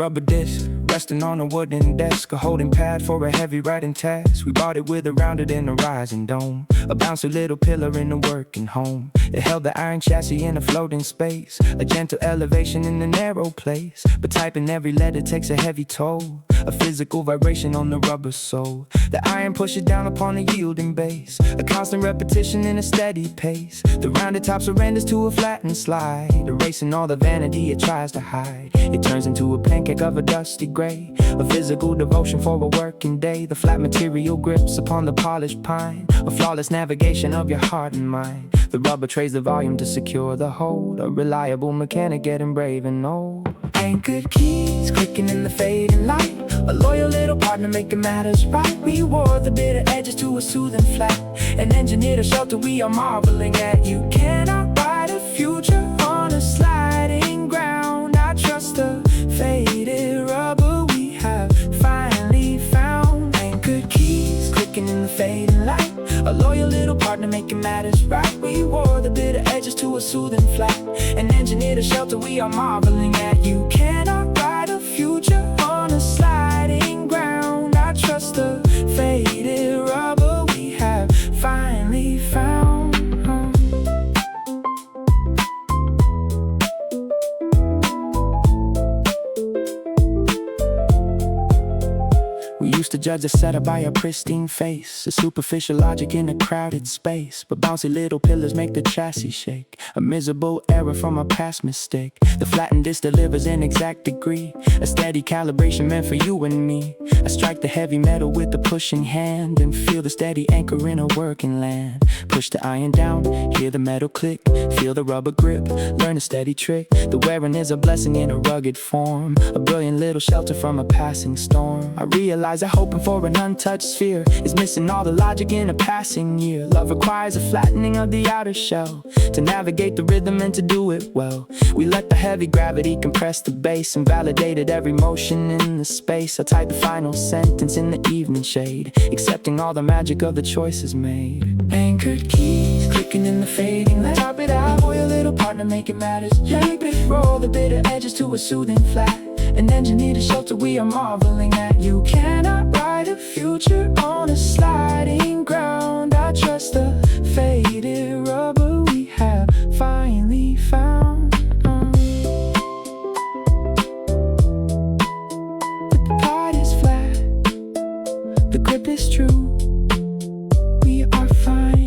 rubber disc resting on a wooden desk, a holding pad for a heavy writing task. We bought it with a rounded and a rising dome, a bouncy little pillar in a working home. It held the iron chassis in a floating space, a gentle elevation in a narrow place. But typing every letter takes a heavy toll, a physical vibration on the rubber sole. The iron pushes down upon a yielding base, a constant repetition in a steady pace. The rounded top surrenders to a flattened slide, erasing all the vanity it tries to hide. It turns into a pancake of a dusty gray, a physical devotion for a working day. The flat material grips upon the polished pine, a flawless navigation of your heart and mind. The rubber trays the volume to secure the hold, a reliable mechanic getting brave and old. Anchored keys clicking in the fading light, a loyal little partner making matters right. We wore the bitter edges to a soothing flat, and engineered a shelter we are marveling at. You cannot ride a future on a sliding ground. I trust the faded rubber we have finally found. Anchored keys clicking in the fading light, a loyal little partner making matters right. We wore the bitter edges to a soothing flat, and engineered a shelter we are marveling at. You cannot ride a future on a sliding ground. I trust the faded rubber we have finally found. We used to judge a setup by a pristine face, a superficial logic in a crowded space. But bouncy little pillars make the chassis shake, a miserable error from a past mistake. The flattened disc delivers an exact degree, a steady calibration meant for you and me. I strike the heavy metal with the pushing hand, and feel the steady anchor in a working land. Push the iron down, hear the metal click, feel the rubber grip, learn a steady trick. The wearing is a blessing in a rugged form, a brilliant little shelter from a passing storm. I realize that hoping for an untouched sphere is missing all the logic in a passing year. Love requires a flattening of the outer shell to navigate the rhythm and to do it well. We let the heavy gravity compress the bass and validated every motion in the space. I type the final sentence in the evening shade, accepting all the magic of the choices made. Anchored keys clicking in the fading light, top it out for your little partner making matters. Yank it, roll the bitter edges to a soothing flat, and engineer the shelter we are marveling at. You cannot ride a future on a sliding ground. I trust the faded rubber we have finally found. The part is flat, the grip is true, we are fine.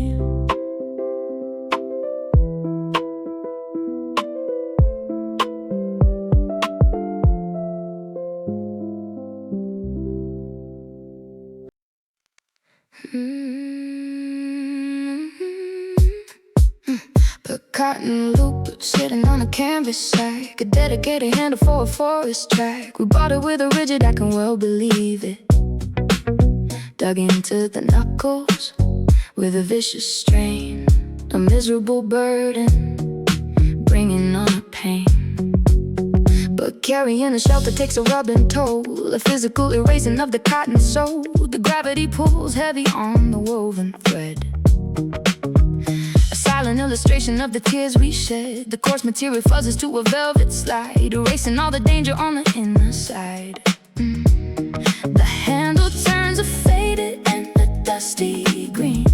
Put cotton loop sitting on a canvas sack, a dedicated handle for a forest track. We bought it with a rigid, I can well believe it. Dug into the knuckles with a vicious strain, a miserable burden, bringing on a pain. But carrying a shelter takes a rubbing toll, a physical erasing of the cotton sole. The gravity pulls heavy on the woven thread, a silent illustration of the tears we shed. The coarse material fuzzes to a velvet slide, erasing all the danger on the inner side. The handle turns a faded and a dusty green,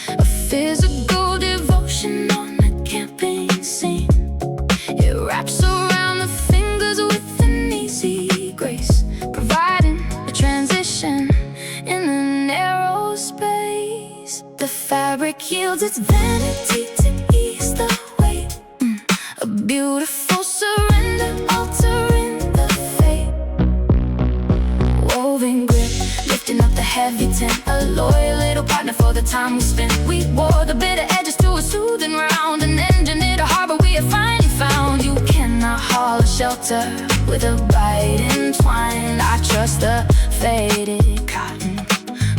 a physical devotion on a campaign scene. It wraps around the fingers with an easy grace, providing a transition in the narrow space. The fabric yields its vanity to ease the weight, a beautiful surrender, altering the fate. Woven grip, lifting up the heavy tent, a loyal little partner for the time we spent. We wore the bitter edges to a soothing round, an engineered a harbor we have finally found. You cannot haul a shelter with a bite entwined. I trust the faded cotton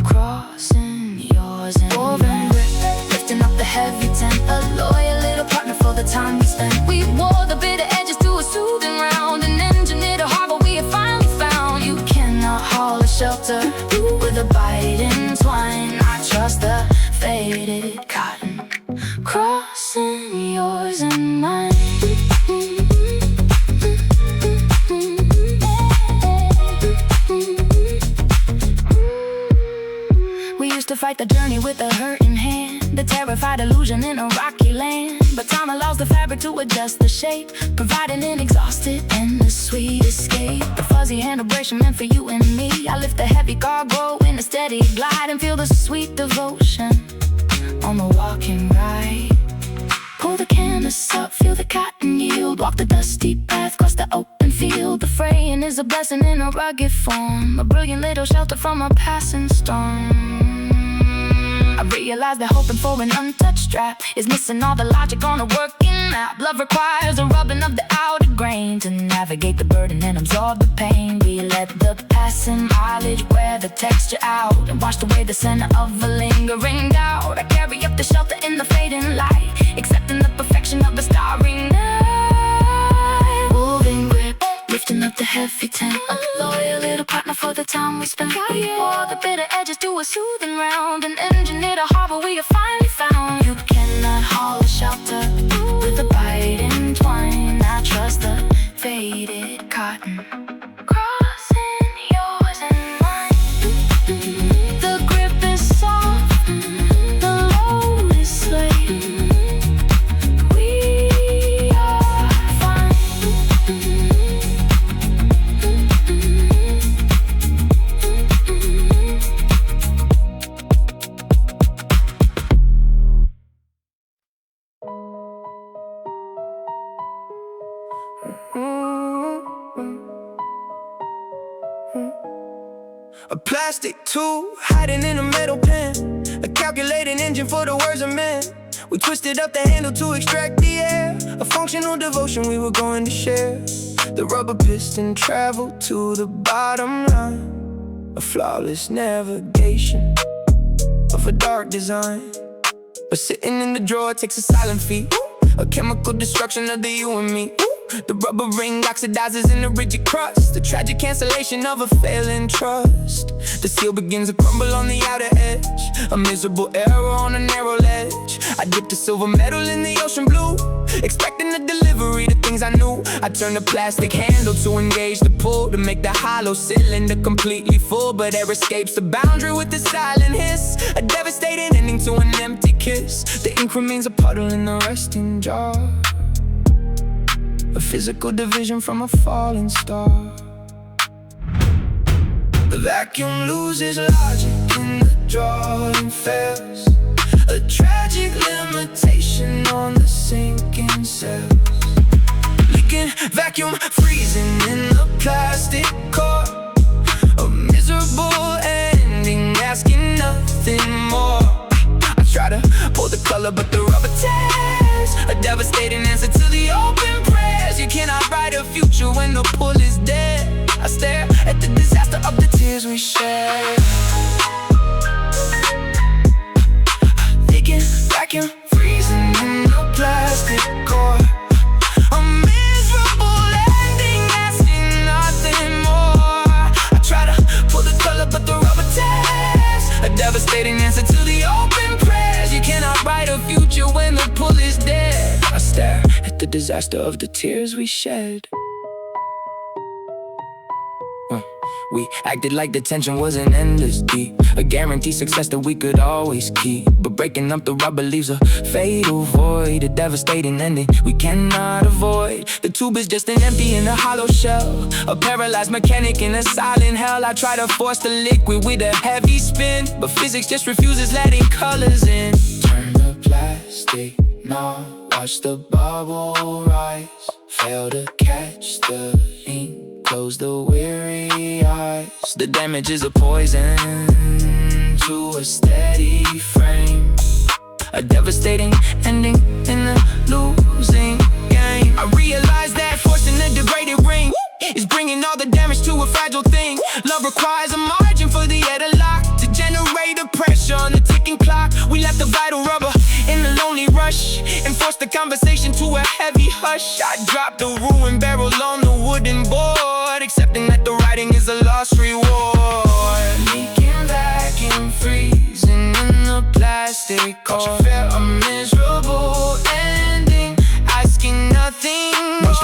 crossing yours and woven grip, lifting up the heavy tent, a loyal little partner for the time we spent. We wore the bitter edges to a soothing round, and engineered a harbor we have finally found. You cannot haul a shelter with a bite entwined. I trust the faded cotton crossing yours and mine. to fight the journey with a hurt in hand, the terrified illusion in a rocky land. But time allows the fabric to adjust the shape, providing an exhausted and a sweet escape. The fuzzy hand abrasion meant for you and me. I lift the heavy cargo in a steady glide and feel the sweet devotion on the walking ride. Pull the canvas up, feel the cotton yield. Walk the dusty path, cross the open field. The fraying is a blessing in a rugged form, a brilliant little shelter from a passing storm. I realize that hoping for an untouched strap is missing all the logic on a working map. Love requires a rubbing of the outer grain to navigate the burden and absorb the pain. We let the passing mileage wear the texture out and wash away the center of a lingering doubt. I carry up the shelter in the fading light, accepting the perfection of the starry night. Moving grip, lifting up the heavy tent, a loyal little partner for the time we spent. We pour the bitter edges to a soothing round, an engine near the harbor we have finally found. You cannot haul a shelter with a biting twine. I trust the faded cotton crossing yours and mine. The grip is soft, the load is slight. We are fine. A plastic tube hiding in a metal pen, a calculating engine for the words of men. We twisted up the handle to extract the air, a functional devotion we were going to share. The rubber piston traveled to the bottom line, a flawless navigation of a dark design. But sitting in the drawer takes a silent feat, a chemical destruction of the you and me. The rubber ring oxidizes in a rigid crust, the tragic cancellation of a failing trust. The seal begins to crumble on the outer edge, a miserable error on a narrow ledge. I dipped the silver metal in the ocean blue, expecting the delivery to things I knew. I turned the plastic handle to engage the pull, to make the hollow cylinder completely full. But air escapes the boundary with the silent hiss, a devastating ending to an empty kiss. The ink remains a puddle in the resting jar, a physical division from a falling star. The vacuum loses logic in the drawing fails, a tragic limitation on the sinking cells. Leaking vacuum freezing in the plastic core, a miserable ending asking nothing more. I try to pull the color but the rubber tears, a devastating answer to the open prayers. You cannot write a future when the pull is dead. I stare at the disaster of the tears we shed. Leaking vacuum freezing in the plastic core, a miserable ending asking nothing more. I try to pull the color but the rubber tears, a devastating answer to the open prayers. You cannot write a future when the pull is dead. I stare at the disaster of the tears we shed. We acted like the tension was an endless deep, a guaranteed success that we could always keep. But breaking up the rubber leaves a fatal void, a devastating ending we cannot avoid. The tube is just an empty and a hollow shell, a paralyzed mechanic in a silent hell. I try to force the liquid with a heavy spin, but physics just refuses letting colors in. Turn the plastic knob, watch the bubble rise, fail to catch the ink, close the weary eyes. The damage is a poison to a steady frame, a devastating ending in a losing game. I realize that forcing a degraded ring is bringing all the damage to a fragile thing. Love requires a margin for the air to lock, to generate the pressure on the ticking clock. We left the vital rubber in the lonely rush and forced the conversation to a heavy hush. I dropped the ruined barrel on the wooden board, accepting that the writing is a lost reward. Leaking vacuum freezing in the plastic core, felt a miserable ending, asking nothing more.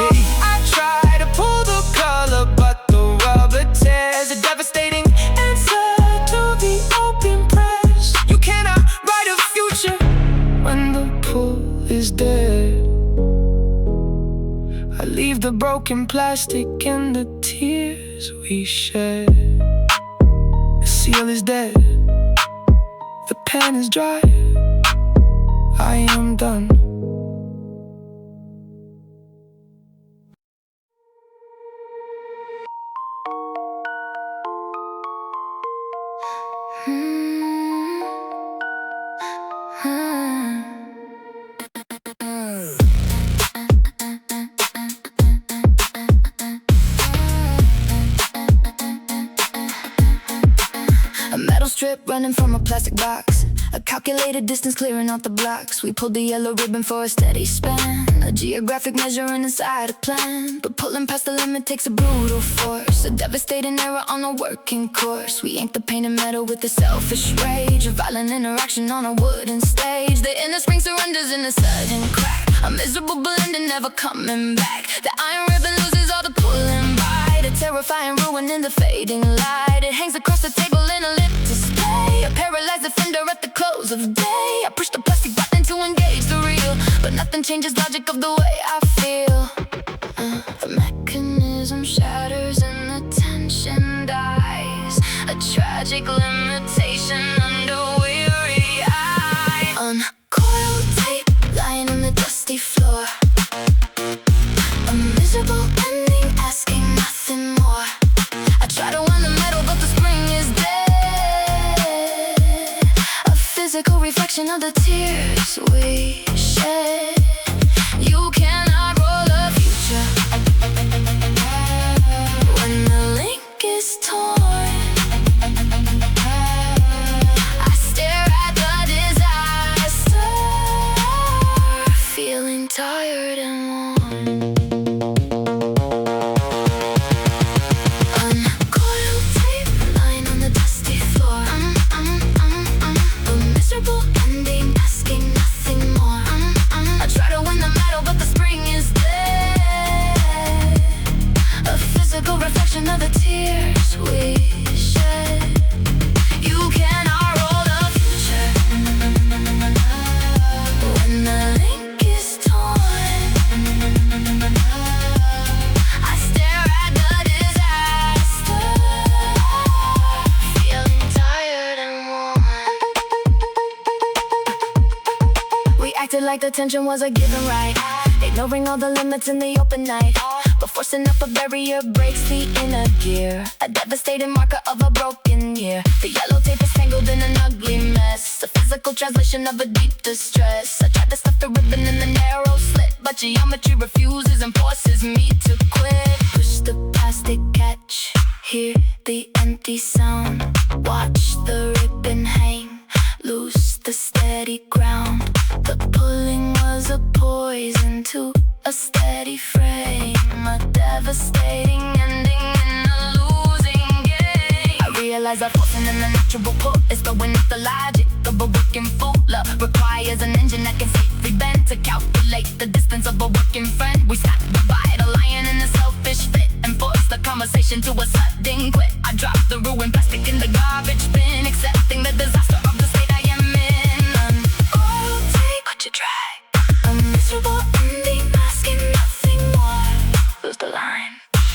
I try to pull the color but the rubber tears, a devastating answer to the open press. broken plastic and the tears we shed. The seal is dead, the pen is dry, I am done. A metal strip running from a plastic box, a calculated distance clearing out the blocks. We pulled the yellow ribbon for a steady span, a geographic measuring inside a plan. But pulling past the limit takes a brutal force, a devastating error on a working course. We inked the painted metal with a selfish rage, a violent interaction on a wooden stage. The inner spring surrenders in a sudden crack, a miserable blending never coming back. The iron ribbon loses all the pulling bite, a terrifying ruin in the fading light. It hangs across the table in a lit display, a paralyzed offender at the close of day. I push the plastic button to engage the real, but nothing changes logic of the way I feel. The mechanism shatters and the tension dies, a tragic limitation under weary eyes. Uncoiled tape lying on the dusty floor, a miserable ending asking nothing more. I try to wind the metal but the spring is dead, a physical reflection of the tears we shed. You cannot roll a future when the link is torn. I stare at the disaster, feeling tired and worn. Uncoiled tape lying on the dusty floor, a miserable ending asking nothing more. I try to win the metal but the spring is dead, a physical reflection of the tears we shed. You cannot roll the future when the link is torn. I stare at the disaster, feeling tired and worn. We acted like the tension was a given right, ignoring all the limits in the open night. But forcing up a barrier breaks the inner gear, a devastating marker of a broken year. The yellow tape is tangled in an ugly mess, a physical translation of a deep distress. I tried to stuff the ribbon in the narrow slit, but geometry refuses and forces me to quit. Push the plastic catch, hear the empty sound, watch the ribbon hang, loose the steady ground. The pulling was a poison to a steady frame, a devastating ending in a losing game. I realize I'm forcing an unnatural pull, it's throwing up the logic of a working fool. Love requires an engine that can safely bend to calculate the distance of a working friend. We stop the bite, a lion in a selfish fit, and force the conversation to a sudden quit. I drop the ruined plastic in the garbage bin, accepting the disaster of the state I am in. Uncoiled tape, but you try, a miserable ending asking nothing more. Lose the line.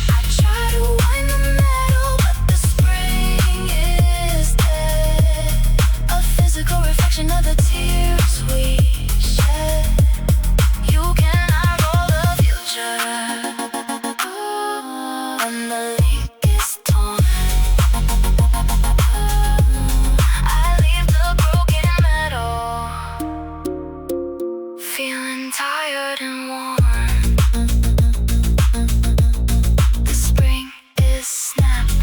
I try to wind the metal, but the spring is dead, a physical reflection of the tears we shed. You cannot roll the future when the link is torn. I leave the broken metal, feeling tired and worn. The spring is snapped,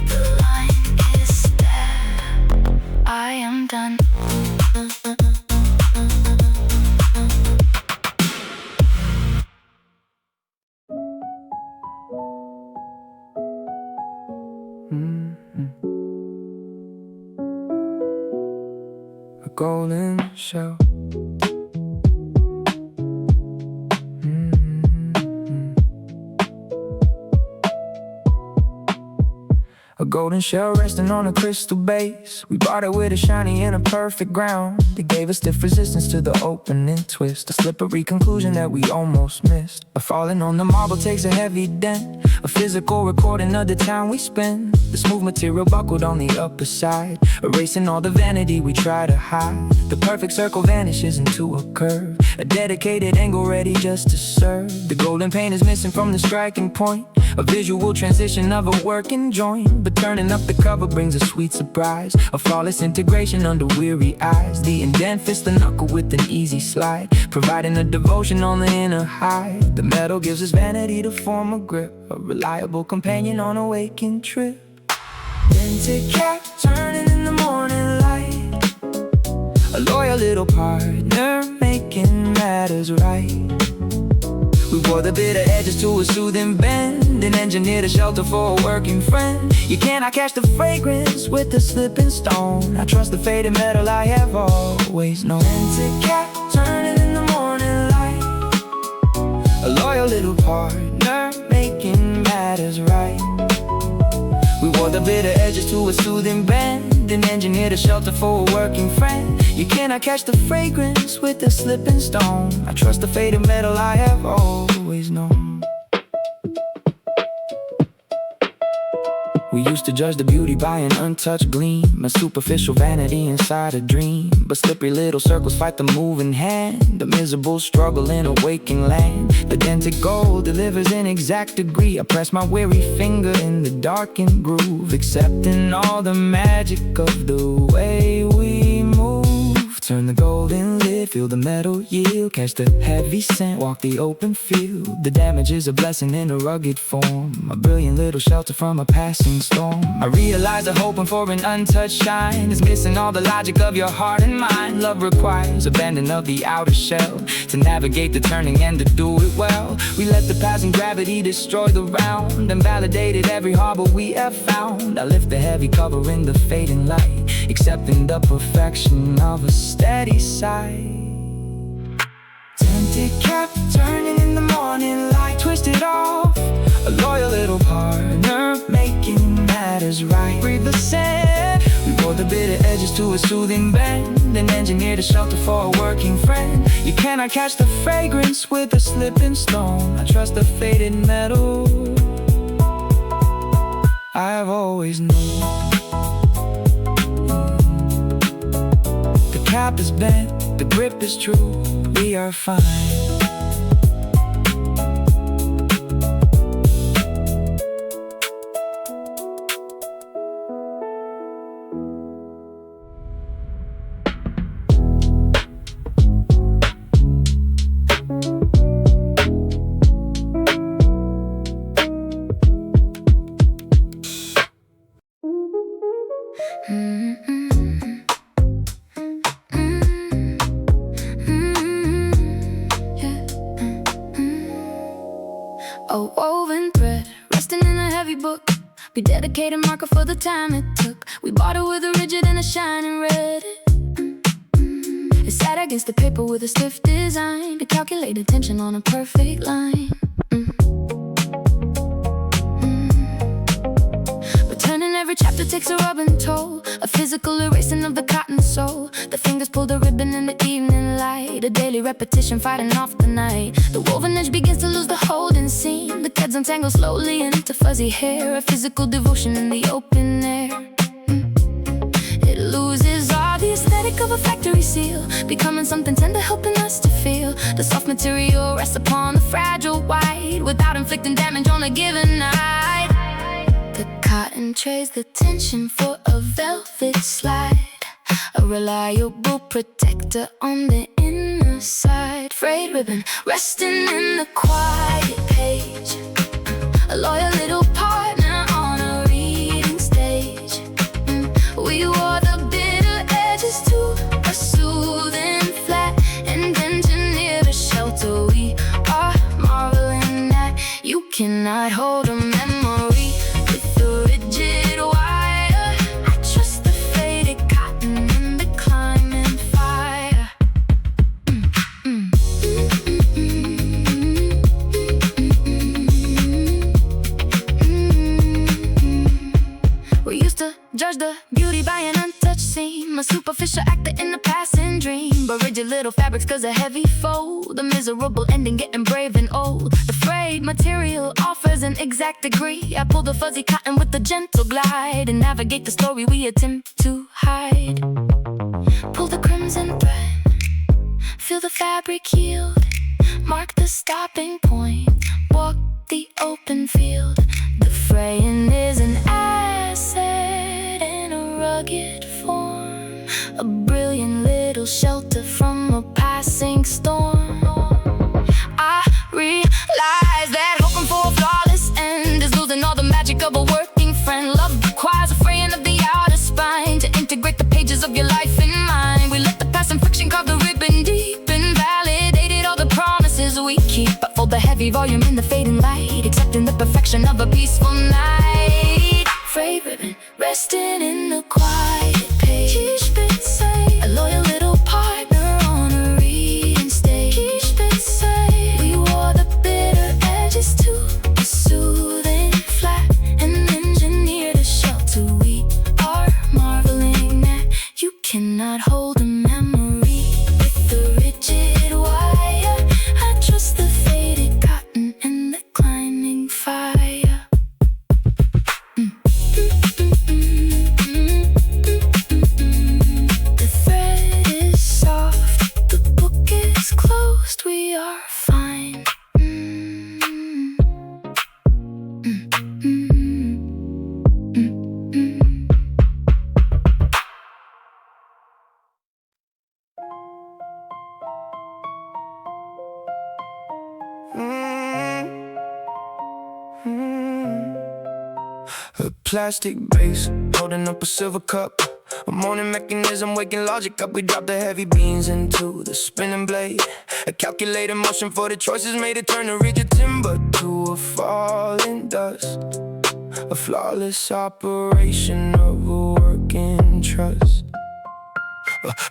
the line is dead, I am done. A golden shell. A golden shell resting on a crystal base. We bought it with a shiny and a perfect ground. It gave us stiff resistance to the opening twist, a slippery conclusion that we almost missed. A falling on the marble takes a heavy dent, a physical recording of the time we spent. The smooth material buckled on the upper side, erasing all the vanity we try to hide. The perfect circle vanishes into a curve, a dedicated angle ready just to serve. The golden paint is missing from the striking point, a visual transition of a working joint. But turning up the cover brings a sweet surprise, a flawless integration under weary eyes. The indent fits the knuckle with an easy slide, providing a devotion on the inner hide. The metal gives us vanity to form a grip, a reliable companion on a waking trip. Dented cap turning in the morning light, a loyal little partner making matters right. We wore the bitter edges to a soothing bend, and engineered a shelter for a working friend. You cannot catch the fragrance with the slipping stone. I trust the faded metal I have always known. Dented cap turning in the morning light, a loyal little partner making matters right. We wore the bitter edges to a soothing bend, and engineered a shelter for a working friend. You cannot catch the fragrance with the slipping stone. I trust the faded metal I have always known. We used to judge the beauty by an untouched gleam, a superficial vanity inside a dream. But slippery little circles fight the moving hand, a miserable struggle in a waking land. The dented gold delivers in exact degree. I press my weary finger in the darkened groove, accepting all the magic of the way we move. Turn the golden lid, feel the metal yield, catch the heavy scent, walk the open field. The damage is a blessing in a rugged form, a brilliant little shelter from a passing storm. I realize that hoping for an untouched shine is missing all the logic of your heart and mind. Love requires a bending of the outer shell to navigate the turning and to do it well. We let the passing gravity destroy the round, and validated every harbor we have found. I lift the heavy cover in the fading light, accepting the perfection of a steady sight. Dented cap turning in the morning light, twisted off, a loyal little partner making matters right. Breathe the scent, we wore the bitter edges to a soothing bend, and engineered a shelter for a working friend. You cannot catch the fragrance with a slipping stone. I trust the faded metal I've always known. The cap is bent, the grip is true, we are fine. A woven thread, resting in a heavy book. We dedicated marker for the time it took. We bought it with a rigid and a shining red. It sat against the paper with a stiff design to calculate attention on a perfect line. Returning every chapter takes a rubbing toll, a physical erasing of the cotton soul. The fingers pull the ribbon in the evening light, a daily repetition fighting off the night. The woven edge begins to lose the hold and seam. The threads untangle slowly into fuzzy hair, a physical devotion in the open air. It loses all the aesthetic of a factory seal, becoming something tender, helping us to feel. The soft material rests upon the fragile white, without inflicting damage on a given night. The cotton trays the tension for a velvet slide, a reliable protector on the inner side. Frayed ribbon resting in the quiet page, a loyal little partner on a reading stage. We wore the bitter edges to a soothing flat, and engineered a shelter we are marveling at. You cannot hold a memory with a rigid wire. I trust the faded cotton in the climbing fire. to judge the beauty by an untouched seam. A superficial actor in a passing dream. But rigid little fabrics cause a heavy fold. A miserable ending getting brave and old. The frayed material offers an exact degree. I pull the fuzzy cotton with a gentle glide and navigate the story we attempt to hide. Pull the crimson thread, feel the fabric yield. Mark the stopping point, walk the open field. The fraying is an asset in a rugged form, a brilliant little shelter from a passing storm. I realize that hoping for a flawless end is losing all the magic of a working friend. Love requires a fraying of the outer spine to integrate the pages of your life in mine. We let the past and friction carve the ribbon deep and validated all the promises we keep. But fold the heavy volume in the fading light, accepting the perfection of a peaceful night. Frayed ribbon resting in the quiet page. A loyal little partner on a reading stage. We wore the bitter edges to a soothing flat and engineered a shelter. We are marveling that you cannot hold a memory with the rigid wire. I trust the faded cotton and the climbing fire. The thread is soft, the book is closed, we are fine. A plastic base holding up a silver cup. A morning mechanism waking logic up. We drop the heavy beans into the spinning blade. A calculated motion for the choices made to turn the rigid timber to a falling dust. A flawless operation of a working trust.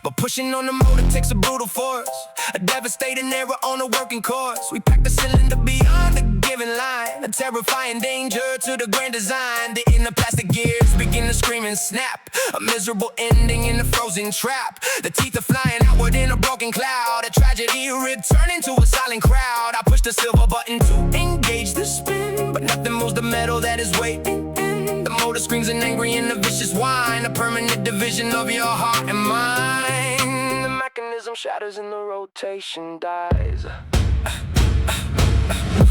But pushing on the motor takes a brutal force, a devastating error on a working course. We pack the cylinder beyond the given line, a terrifying danger to the grand design. The inner plastic gears begin to scream and snap, a miserable ending in a frozen trap. The teeth are flying outward in a broken cloud, a tragedy returning to a silent crowd. I push the silver button to engage the spin, but nothing moves the metal that is waiting. The motor screams an angry and a vicious whine, a permanent division of your heart and mind. The mechanism shatters and the rotation dies.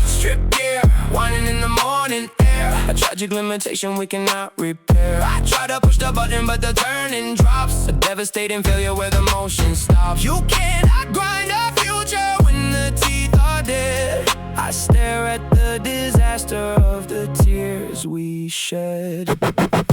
Strip gear, whining in the morning air, a tragic limitation we cannot repair. I try to push the button but the turning drops, a devastating failure where the motion stops. You cannot grind a future when the teeth are dead. I stare at the disaster of the tears we shed.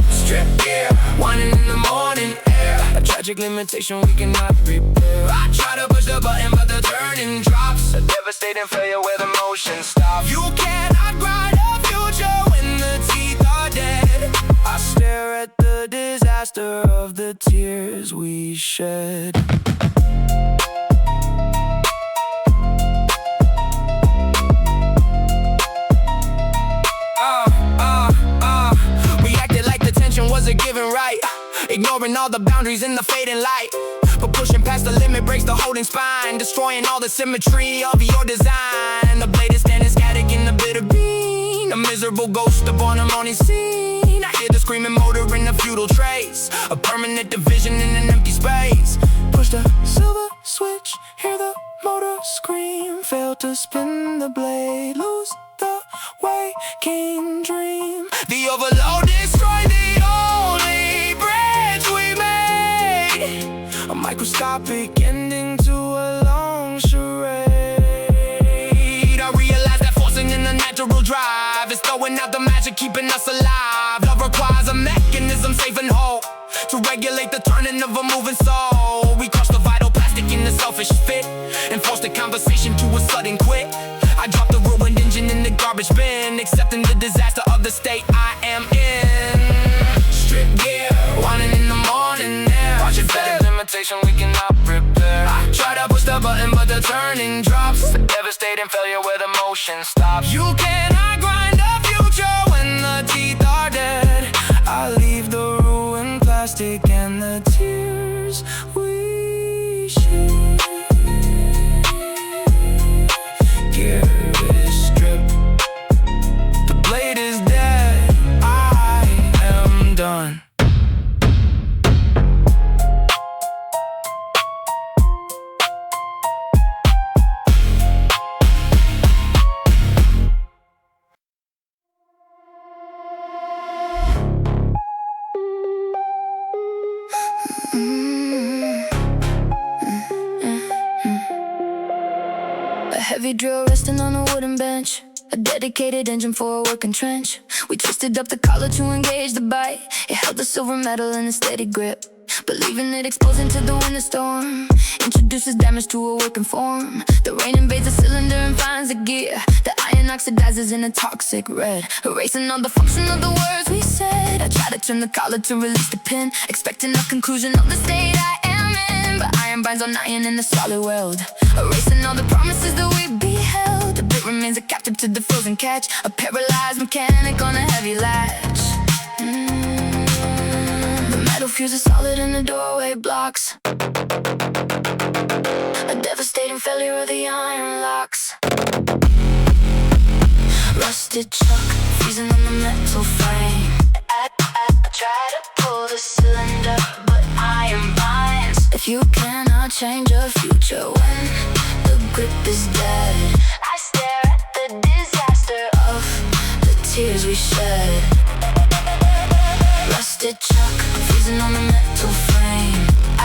Strip gear, whining in the morning air, a tragic limitation we cannot repair. I try to push the button but the turning drops, a devastating failure where the motion stops. You cannot grind a future when the teeth are dead. I stare at the disaster of the tears we shed. We acted like the tension was a given right, ignoring all the boundaries in the fading light. But pushing past the limit breaks the holding spine, destroying all the symmetry of your design. The blade is standing static in the bitter beam, a miserable ghost upon a morning scene. I hear the screaming motor in the futile trace, a permanent division in an empty space. Push the silver switch, hear the motor scream, fail to spin the blade, lose the waking dream. The overload destroyed the only bridge we made, a microscopic ending to a long charade. I realize that forcing in the natural drive is throwing out the magic, keeping us alive. Love requires a mechanism safe and whole to regulate the turning of a moving soul. We crush the vital plastic in the selfish fit and force the conversation to a sudden quit. I drop the ruined engine in the garbage bin, accepting the disaster of the state I am in. Strip gear, whining in the morning air, watch it fail, limitation we cannot repair. I try to push the button but the turning drops, a devastating failure where the motion stops. You cannot grind a future when the teeth are dead. I leave the room plastic and the tears we shed. Gear is stripped, the blade is dead, I am done. A heavy drill resting on a wooden bench, a dedicated engine for a working trench. We twisted up the collar to engage the bite. It held the silver metal in a steady grip, but leaving it exposed into the winter storm introduces damage to a working form. The rain invades the cylinder and finds the gear. The iron oxidizes in a toxic red, erasing all the function of the words we said. I try to turn the collar to release the pin, expecting a conclusion of the state I am in, but iron binds on iron in the solid weld, erasing all the promises that we beheld. The bit remains a captive to the frozen catch, a paralyzed mechanic on a heavy latch. The metal fuse is solid and the doorway blocks, a devastating failure of the iron locks. Rusted chuck, freezing on the metal frame. I try to pull the cylinder, but iron binds. If you cannot change your future when the grip is dead, I stare at the disaster of the tears we shed. Rusted chuck, freezing on the metal frame. I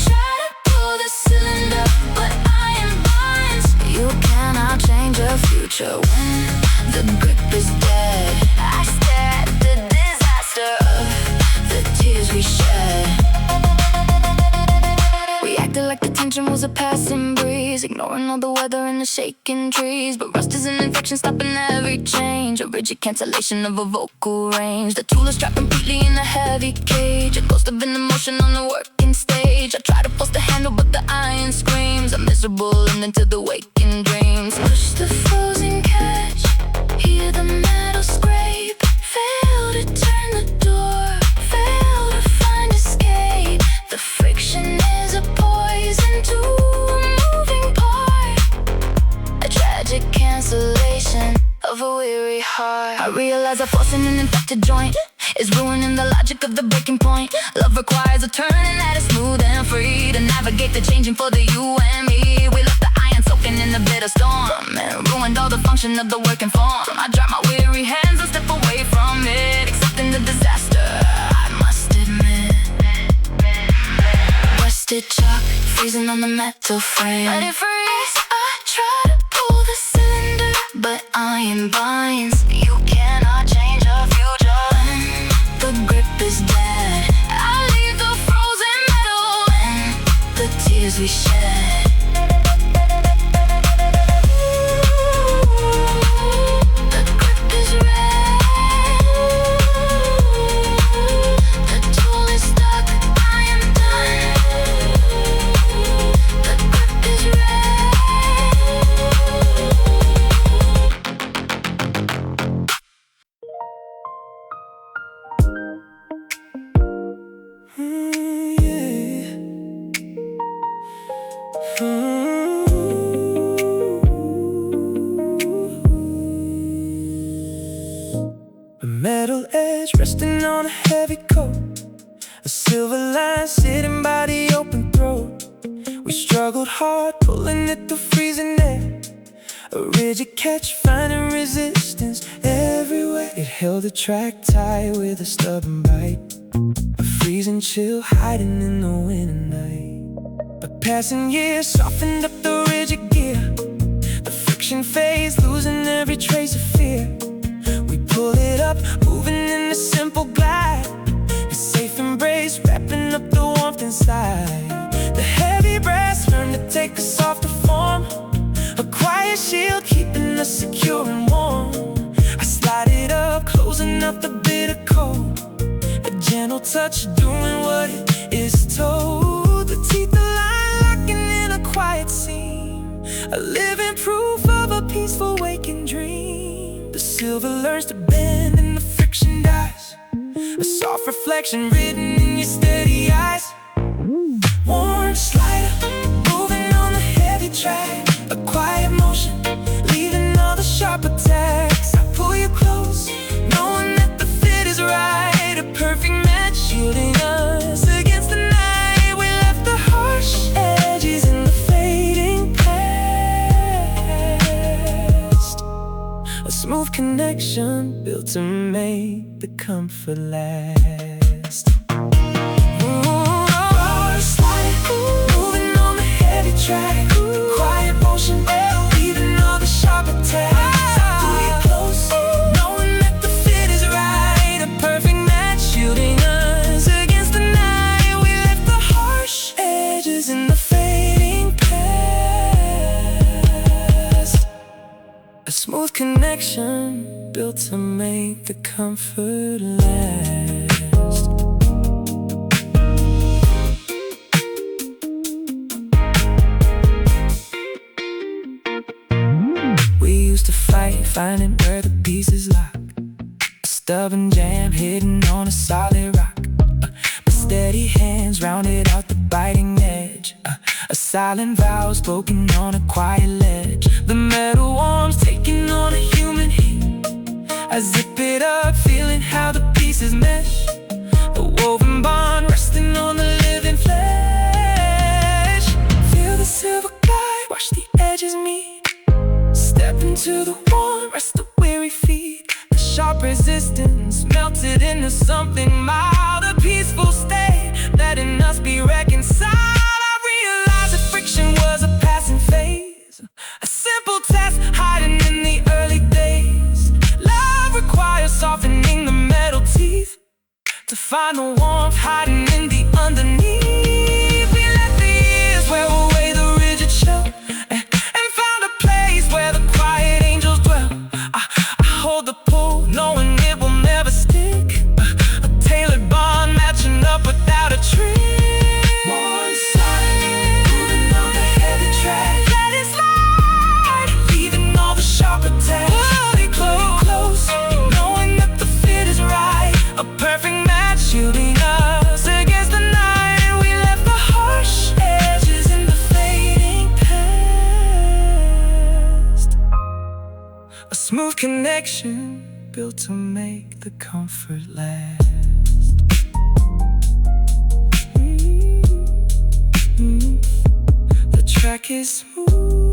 try to pull the cylinder, but iron binds. You cannot change your future when the grip is dead. I stare at the disaster of the tears we shed. We acted like the tension was a passing breeze, ignoring all the weather and the shaking trees. But rust is an infection stopping every change, a rigid cancellation of a vocal range. The tool is trapped completely in a heavy cage, a ghost of an emotion on the working stage. I try to force the handle but the iron screams. I'm miserable and into the waking dreams. Push the frozen catch, hear the metal scrape. Fail to turn the door, fail to find escape. The friction is a poison to a moving part, a tragic cancellation of a weary heart. I realize that forcing an infected joint is ruining the logic of the breaking point. Love requires a turning that is smooth and free to navigate the changing for the you and me. We left the iron soaking in the bitter storm and ruined all the function of the working form. I drop my weary hands and step away from it, accepting the disaster, I must admit. Rusted chuck, freezing on the metal frame. Let it freeze. I try to pull the cylinder, but iron binds. You cannot change your future when the grip is dead. I leave the frozen metal and the tears we shed. The grip is red, the tool is stuck, I am done. The grip is red. A metal edge resting on a heavy coat, a silver line sitting by the open throat. We struggled hard, pulling at the freezing air, a rigid catch, finding resistance everywhere. It held the track tight with a stubborn bite, a freezing chill hiding in the winter night. But passing years softened up the rigid gear, the friction fades, losing every trace of fear. We pull it up, moving in a simple glide, a safe embrace, wrapping up the warmth inside. The heavy brass learned to take a softer form, a quiet shield keeping us secure and warm. I slide it up, closing up the bitter cold, a gentle touch doing what it is told. The teeth align, locking in a quiet scene, a living proof of a peaceful waking dream. The silver learns to bend and the friction dies, a soft reflection written in in your steady eyes. Warm slider, moving on the heavy track. A quiet motion, leaving all the sharp attacks. I pull you close, knowing that the fit is right. A perfect match, shielding us against the night. We left the harsh edges in the fading past. A smooth connection built to make the comfort last. Moving on the heavy track. Quiet motion, leaving all the sharp attacks. I pull you close, knowing that the fit is right. A perfect match, shielding us against the night. We left the harsh edges in the fading past. A smooth connection built to make the comfort last. To fight, finding where the pieces lock. A stubborn jam hidden on a solid rock. My steady hands rounded out the biting edge. A silent vow spoken on a quiet ledge. The metal warms taking on a human heat. I zip it up, feeling how the pieces mesh. The woven bond resting on the living flesh. Feel the silver glide, watch the edges meet. Step into the warm, rest the weary feet. The sharp resistance melted into something mild. A peaceful state, letting us be reconciled. I realized that friction was a passing phase. A simple test hiding in the early days. Love requires softening the metal teeth to find the warmth hiding in the underneath. We let the years wear away the rigid shell and found a place where the quiet angels dwell. I hold the pull, knowing it will never stick. A tailored bond matching up without a trick. One side, moving on the heavy track. Let it slide, leaving all the sharp attacks. Pull it close, knowing that the fit is right. A perfect match, shielding us against the night. We left the harsh edges in the fading past. A smooth connection built to make the comfort last. The track is smooth,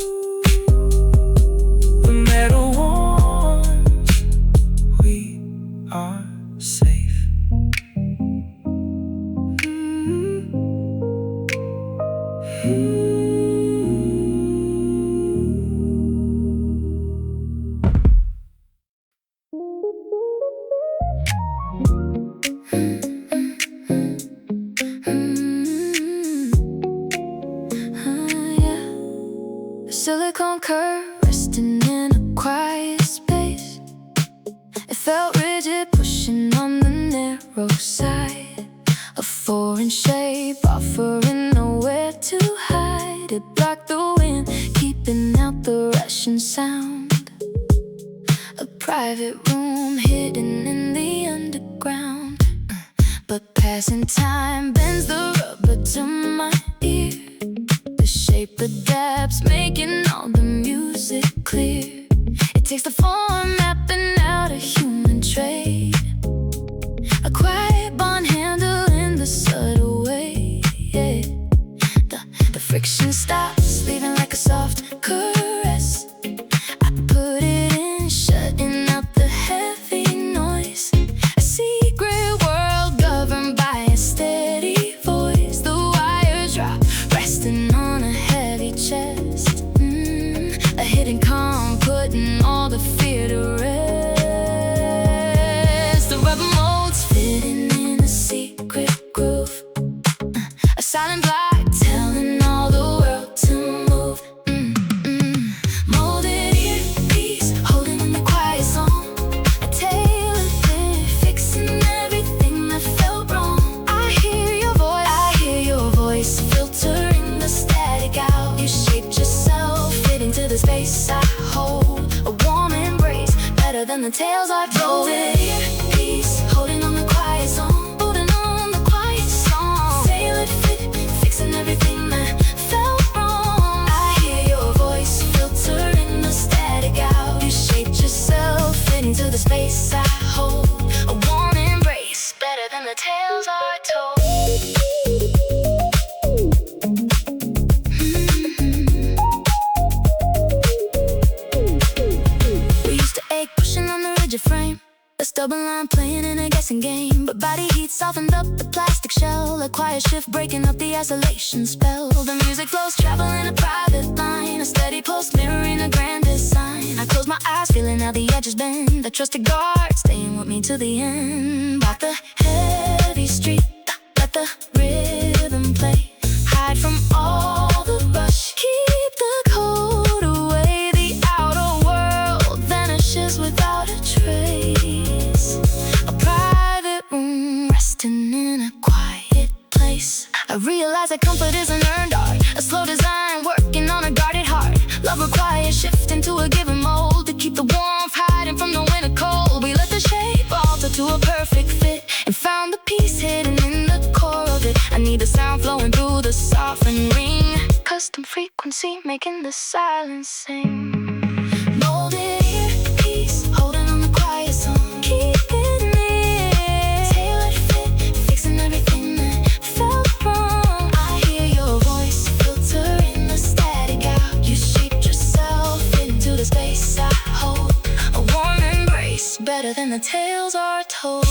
the metal warms, we are safe. Silicone curve resting in a quiet space. It felt rigid, pushing on the narrow side. A foreign shape, offering nowhere to hide. It blocked the wind, keeping out the rushing sound. A private room hidden in the underground. But passing time bends the rubber to my ear. The shape, the depths, making all the music clear. It takes the form, mapping out a human trait. A quiet bond handle in the subtle way, yeah. The friction stops, leaving like a soft caress. I put it in, shutting out the heavy noise. A secret world governed by a steady voice. The wires drop, resting on a heavy chest. A hidden calm, putting all the fear to rest. The rubber molds fitting in a secret groove. A silent block telling all the world to move. Molded earpiece, holding in the quiet zone. A tailored fit, fixing everything that felt wrong. I hear your voice, filtering the static out. You shaped yourself, fitting to the space I hold. A warm embrace, better than the tales I've told. Molded earpiece, holding on the quiet zone. Holding on the quiet zone. double line playing in a guessing game. But body heat softened up the plastic shell. A quiet shift breaking up the isolation spell. The music flows, traveling a private line. A steady pulse mirroring a grand design. I close my eyes, feeling how the edges bend. The trusted guard staying with me to the end. Walk the heavy street, let the rhythm play. Hide from all the rush, keep the cold away. The outer world vanishes without a trace. A private room resting in a quiet place. I realize that comfort is an earned art. A slow design working on a guarded heart. Love requires shift into a given mold. To keep the warmth hiding from the winter cold. We let the shape alter to a perfect fit. And found the peace hidden in the core of it. I need the sound flowing through the softened ring. Custom frequency making the silence sing. Molded earpiece, holding on the quiet song. Keep it near, tailored fit, fixing everything that felt wrong. I hear your voice filtering the static out. You shaped yourself into the space I hold. A warm embrace, better than the tales are told.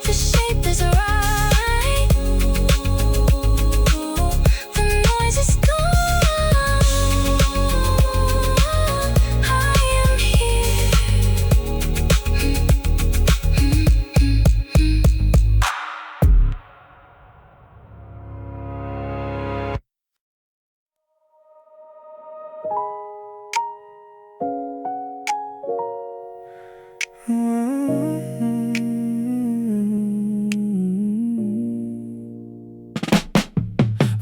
The shape is right, the noise is gone. I am here.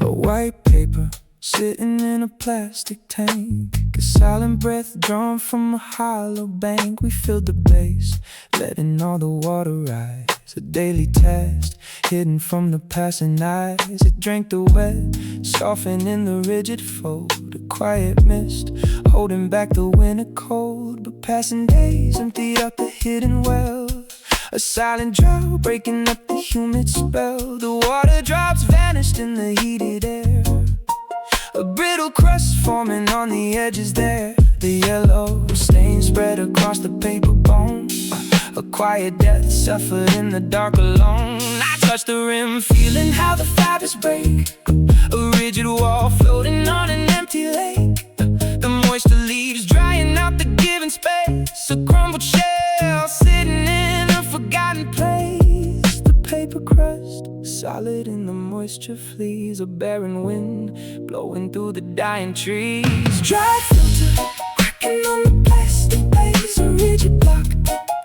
A white paper sitting in a plastic tank. A silent breath drawn from a hollow bank. We filled the base, letting all the water rise. A daily task, hidden from the passing eyes. It drank the wet, softening the rigid fold. A quiet mist, holding back the winter cold. But passing days emptied out the hidden well. A silent drought breaking up the humid spell. The water drops vanished in the heated air. A brittle crust forming on the edges there. The yellow stain spread across the paper bone. A quiet death suffered in the dark alone. I touched the rim, feeling how the fibers break. A rigid wall floating on an empty lake. The moisture leaves drying out the given space. A crumbled shell sitting in a forgotten place. The paper crust, solid in the moisture flees. A barren wind blowing through the dying trees. Dry filter cracking on the plastic base. A rigid block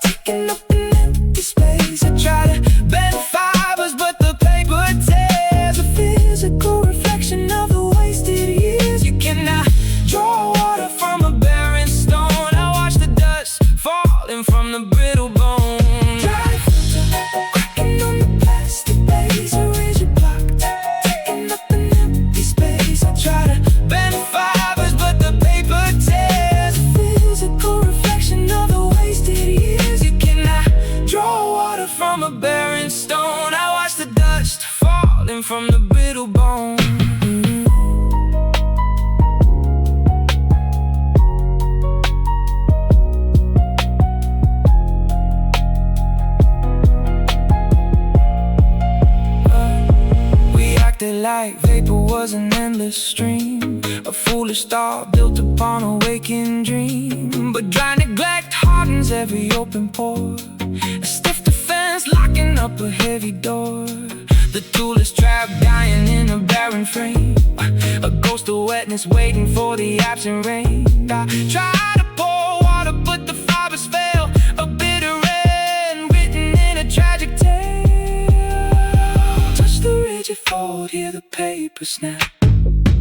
taking up an empty space. I try to bend fibers, but the paper tears. A physical reflection of the wasted years. You cannot draw water from a barren stone. I watch the dust falling from the brittle bone. Dry filter cracking on the plastic base. A rigid block taking up an empty space. I try to bend fibers, but the paper tears. A physical reflection of the wasted years. You cannot draw water from a barren stone. I watch the dust falling from the brittle bone. We acted like vapor was an endless stream. A foolish thought built upon a waking dream. But dry neglect hardens every open pore. A stiff defense locking up a heavy door. The tool is trapped, dying in a barren frame. A ghost of wetness waiting for the absent rain. I try to pour water, but the fibers fail. A bitter end written in a tragic tale. Touch the rigid fold, hear the paper snap.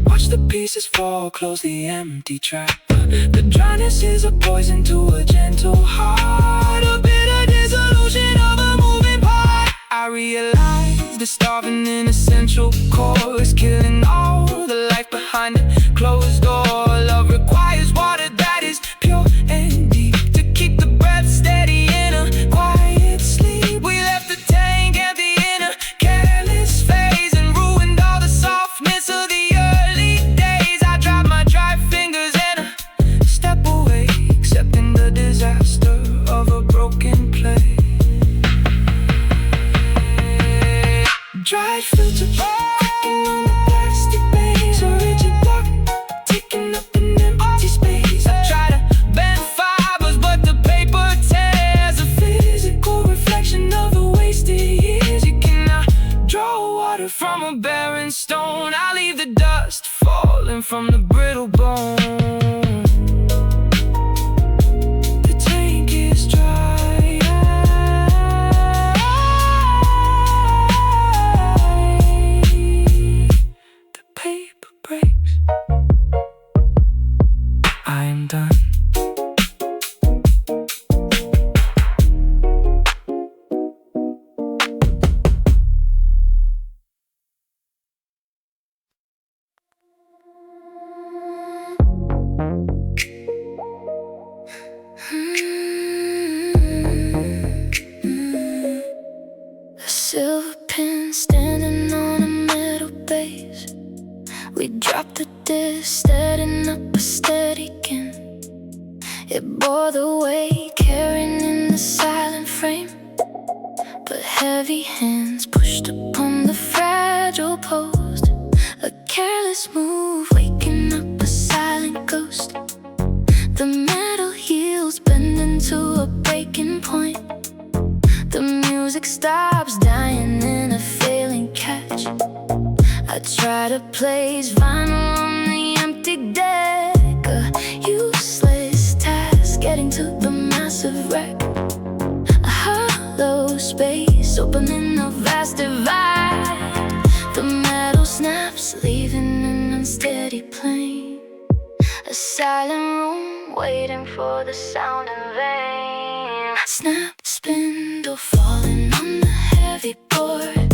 Watch the pieces fall, close the empty trap. The dryness is a poison to a gentle heart. A bitter dissolution of a moving part. I realize the starving in essential core is killing all the life behind the closed door. Love requires water that is pure and deep. To keep the breath steady in a quiet sleep. We left the tank empty in a careless phase. And ruined all the softness of the early days. I dropped my dry fingers and a step away, accepting the disaster dried filter cracking on the plastic base. A rigid block taking up an empty space. I try to bend fibers, but the paper tears. A physical reflection of the wasted years. You cannot draw water from a barren stone. I leave the dust falling from the brittle bone. The tank is dry. The paper breaks. I am done. A silver pin standing on a metal base. We dropped the disc, setting up a Steadicam. It bore the weight, carrying in the silent frame. But heavy hands pushed upon the fragile post. A careless move, waking up a silent ghost. The metal heels bend into a breaking point. The music stops, dying in a failing catch. I try to place vinyl on the empty deck. A useless task, getting to the massive wreck. A hollow space, opening a vast divide. The metal snaps, leaving an unsteady plane. A silent room, waiting for the sound in vain. Snap, spindle, falling on the heavy board.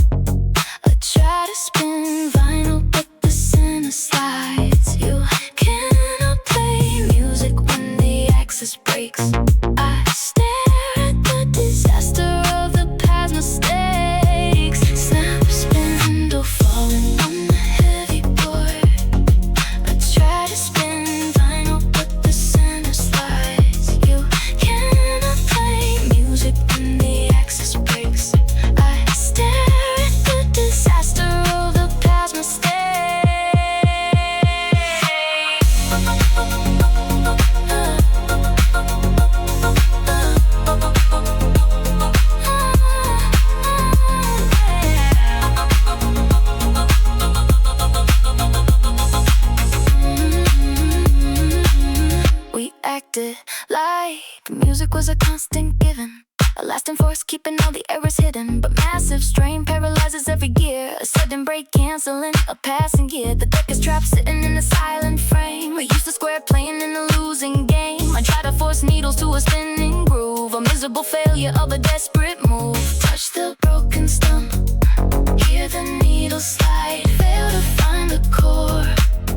I try to spin vinyl, but the center slides. You cannot play music when the axis breaks. I stare at the disaster of the past mistakes. Snap, spindle, falling on the heavy board. I try to spin vinyl, but the center slides. You cannot play music when the axis breaks. I stare at the disaster of the past mistakes. We acted like music was a constant given, a lasting force keeping all the errors hidden. But massive strain paralyzes every gear. A sudden break canceling a passing gear. The deck is trapped sitting in a silent frame. We used to square playing in a losing game. I try to force needles to a spinning groove. A miserable failure of a desperate move. Touch the broken stump, hear the needle slide. Fail to find the core,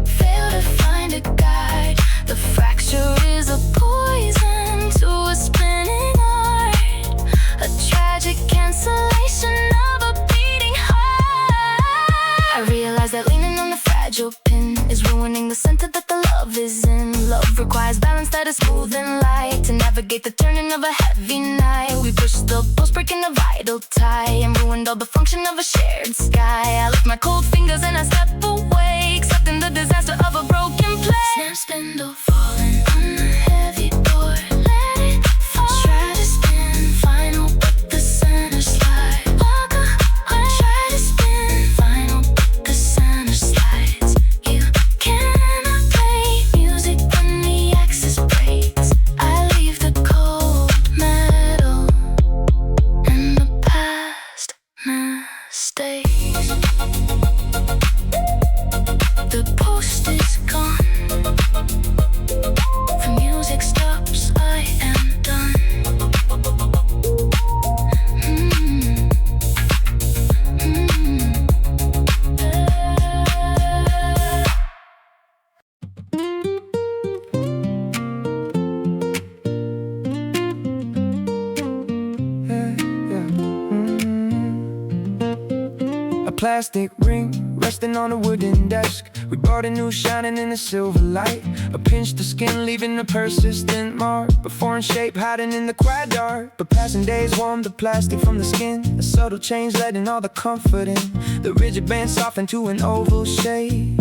fail to find a guide. The fracture is a poison to a spinning heart. A tragic cancellation of a beating heart. I realize that leaning on the fragile pin is ruining the center that the love is in. Love requires balance that is smooth and light. To navigate the turning of a heavy night, we pushed the post, breaking a vital tie, and ruined all the function of a shared sky. I lift my cold fingers and I step away, accepting the disaster of a broken play. Snap, spindle, falling on the heavy board. Let it fall. Try to spin vinyl, but the center slide. Walk away. Try to spin vinyl, but the center slides. You cannot play music when the axis breaks. I leave the cold metal and the past mistakes. The post is gone. The music stops, I am done. A plastic ring resting on a wooden desk. We bought a new shining in the silver light. A pinch the skin, leaving a persistent mark. But foreign shape hiding in the quiet dark. But passing days warmed the plastic from the skin. A subtle change letting all the comfort in. The rigid band softened to an oval shape.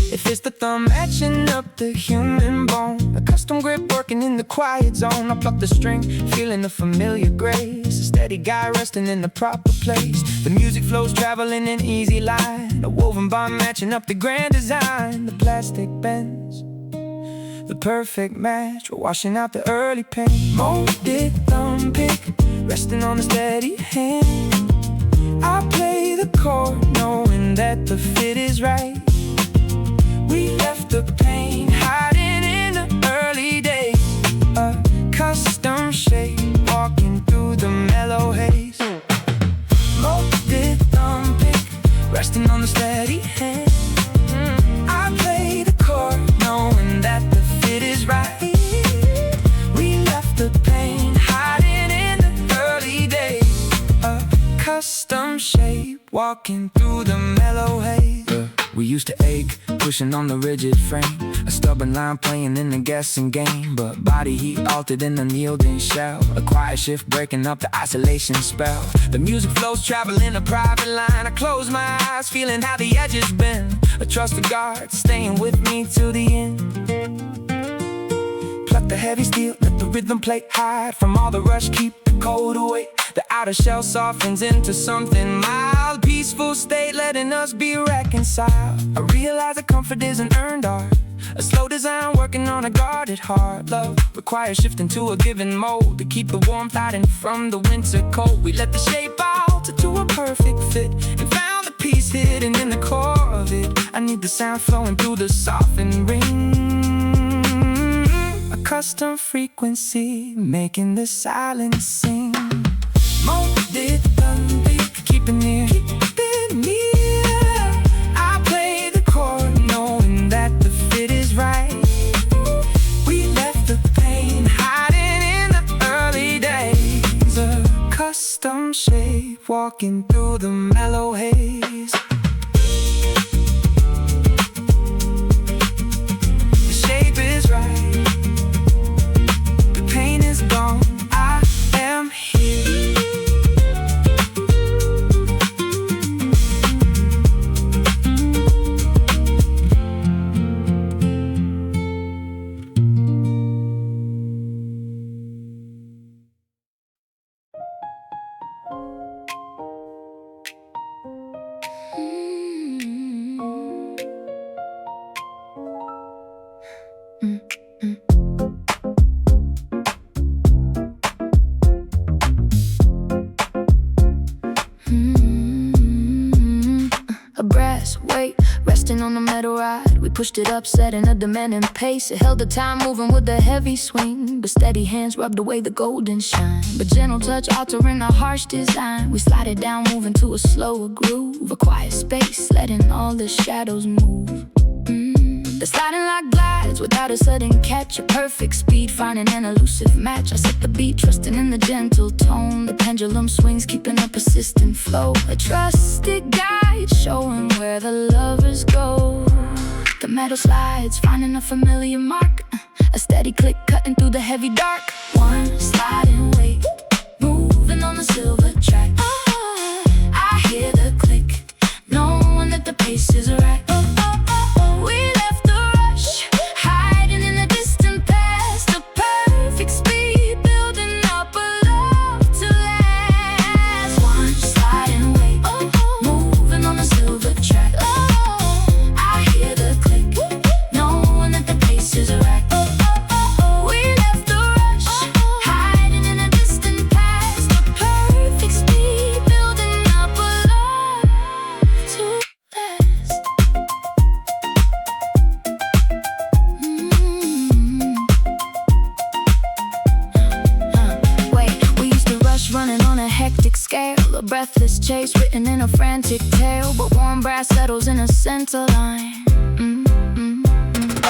If it's the thumb etching up the human bone, a custom grip working in the quiet zone. I pluck the string, feeling a familiar grace. A steady guy resting in the proper place. The music flows traveling in easy line. A woven bond matching up the grand design. The plastic bends, the perfect match. We're washing out the early pain. Molded Thumbpick, resting on a steady hand. I play the chord knowing that the fit is right. We left the pain hiding in the early days. A custom shape walking through the mellow haze. Molded Thumbpick, resting on the steady hand. I play the chord knowing that the fit is right. We left the pain hiding in the early days. A custom shape walking through the mellow haze. We used to ache, pushing on the rigid frame. A stubborn line playing in the guessing game. But body heat altered in the yielding shell. A quiet shift breaking up the isolation spell. The music flows traveling a private line. I close my eyes, feeling how the edges bend. A trusted guard staying with me till the end. Pluck the heavy steel, let the rhythm play. Hide from all the rush, keep the cold away. The outer shell softens into something mild. Peaceful state letting us be reconciled. I realize that comfort isn't earned art. A slow design working on a guarded heart. Love requires shifting to a given mold. To keep the warmth hiding from the winter cold. We let the shape alter to a perfect fit. And found the peace hidden in the core of it. I need the sound flowing through the softened ring. A custom frequency making the silence sing. Molded Thumbpick, keep it near, keep it near. I play the chord knowing that the fit is right. We left the pain hiding in the early days. A custom shape walking through the mellow haze. The shape is right, the pain is gone. I am here. A brass weight resting on the metal ride. We pushed it up, setting a demanding pace. It held the time moving with a heavy swing. But steady hands rubbed away the golden shine. But gentle touch altering a harsh design. We slide it down, moving to a slower groove. A quiet space, letting all the shadows move. The sliding like glides without a sudden catch. A perfect speed, finding an elusive match. I set the beat, trusting in the gentle tone. The pendulum swings, keeping a persistent flow. A trusted guide, showing where the lovers go. The metal slides, finding a familiar mark. A steady click, cutting through the heavy dark. One sliding weight, moving on the silver track. I hear the click, knowing that the pace is right. We left the rush, hiding in the distant past. A perfect speed, building up a love to last. One sliding weight, moving on the silver track. I hear the click, knowing that the pace is right. We left the rush, hiding in the distant past. A perfect speed, building up a love to last. Running on a hectic scale, a breathless chase written in a frantic tale. But warm brass settles in a center line.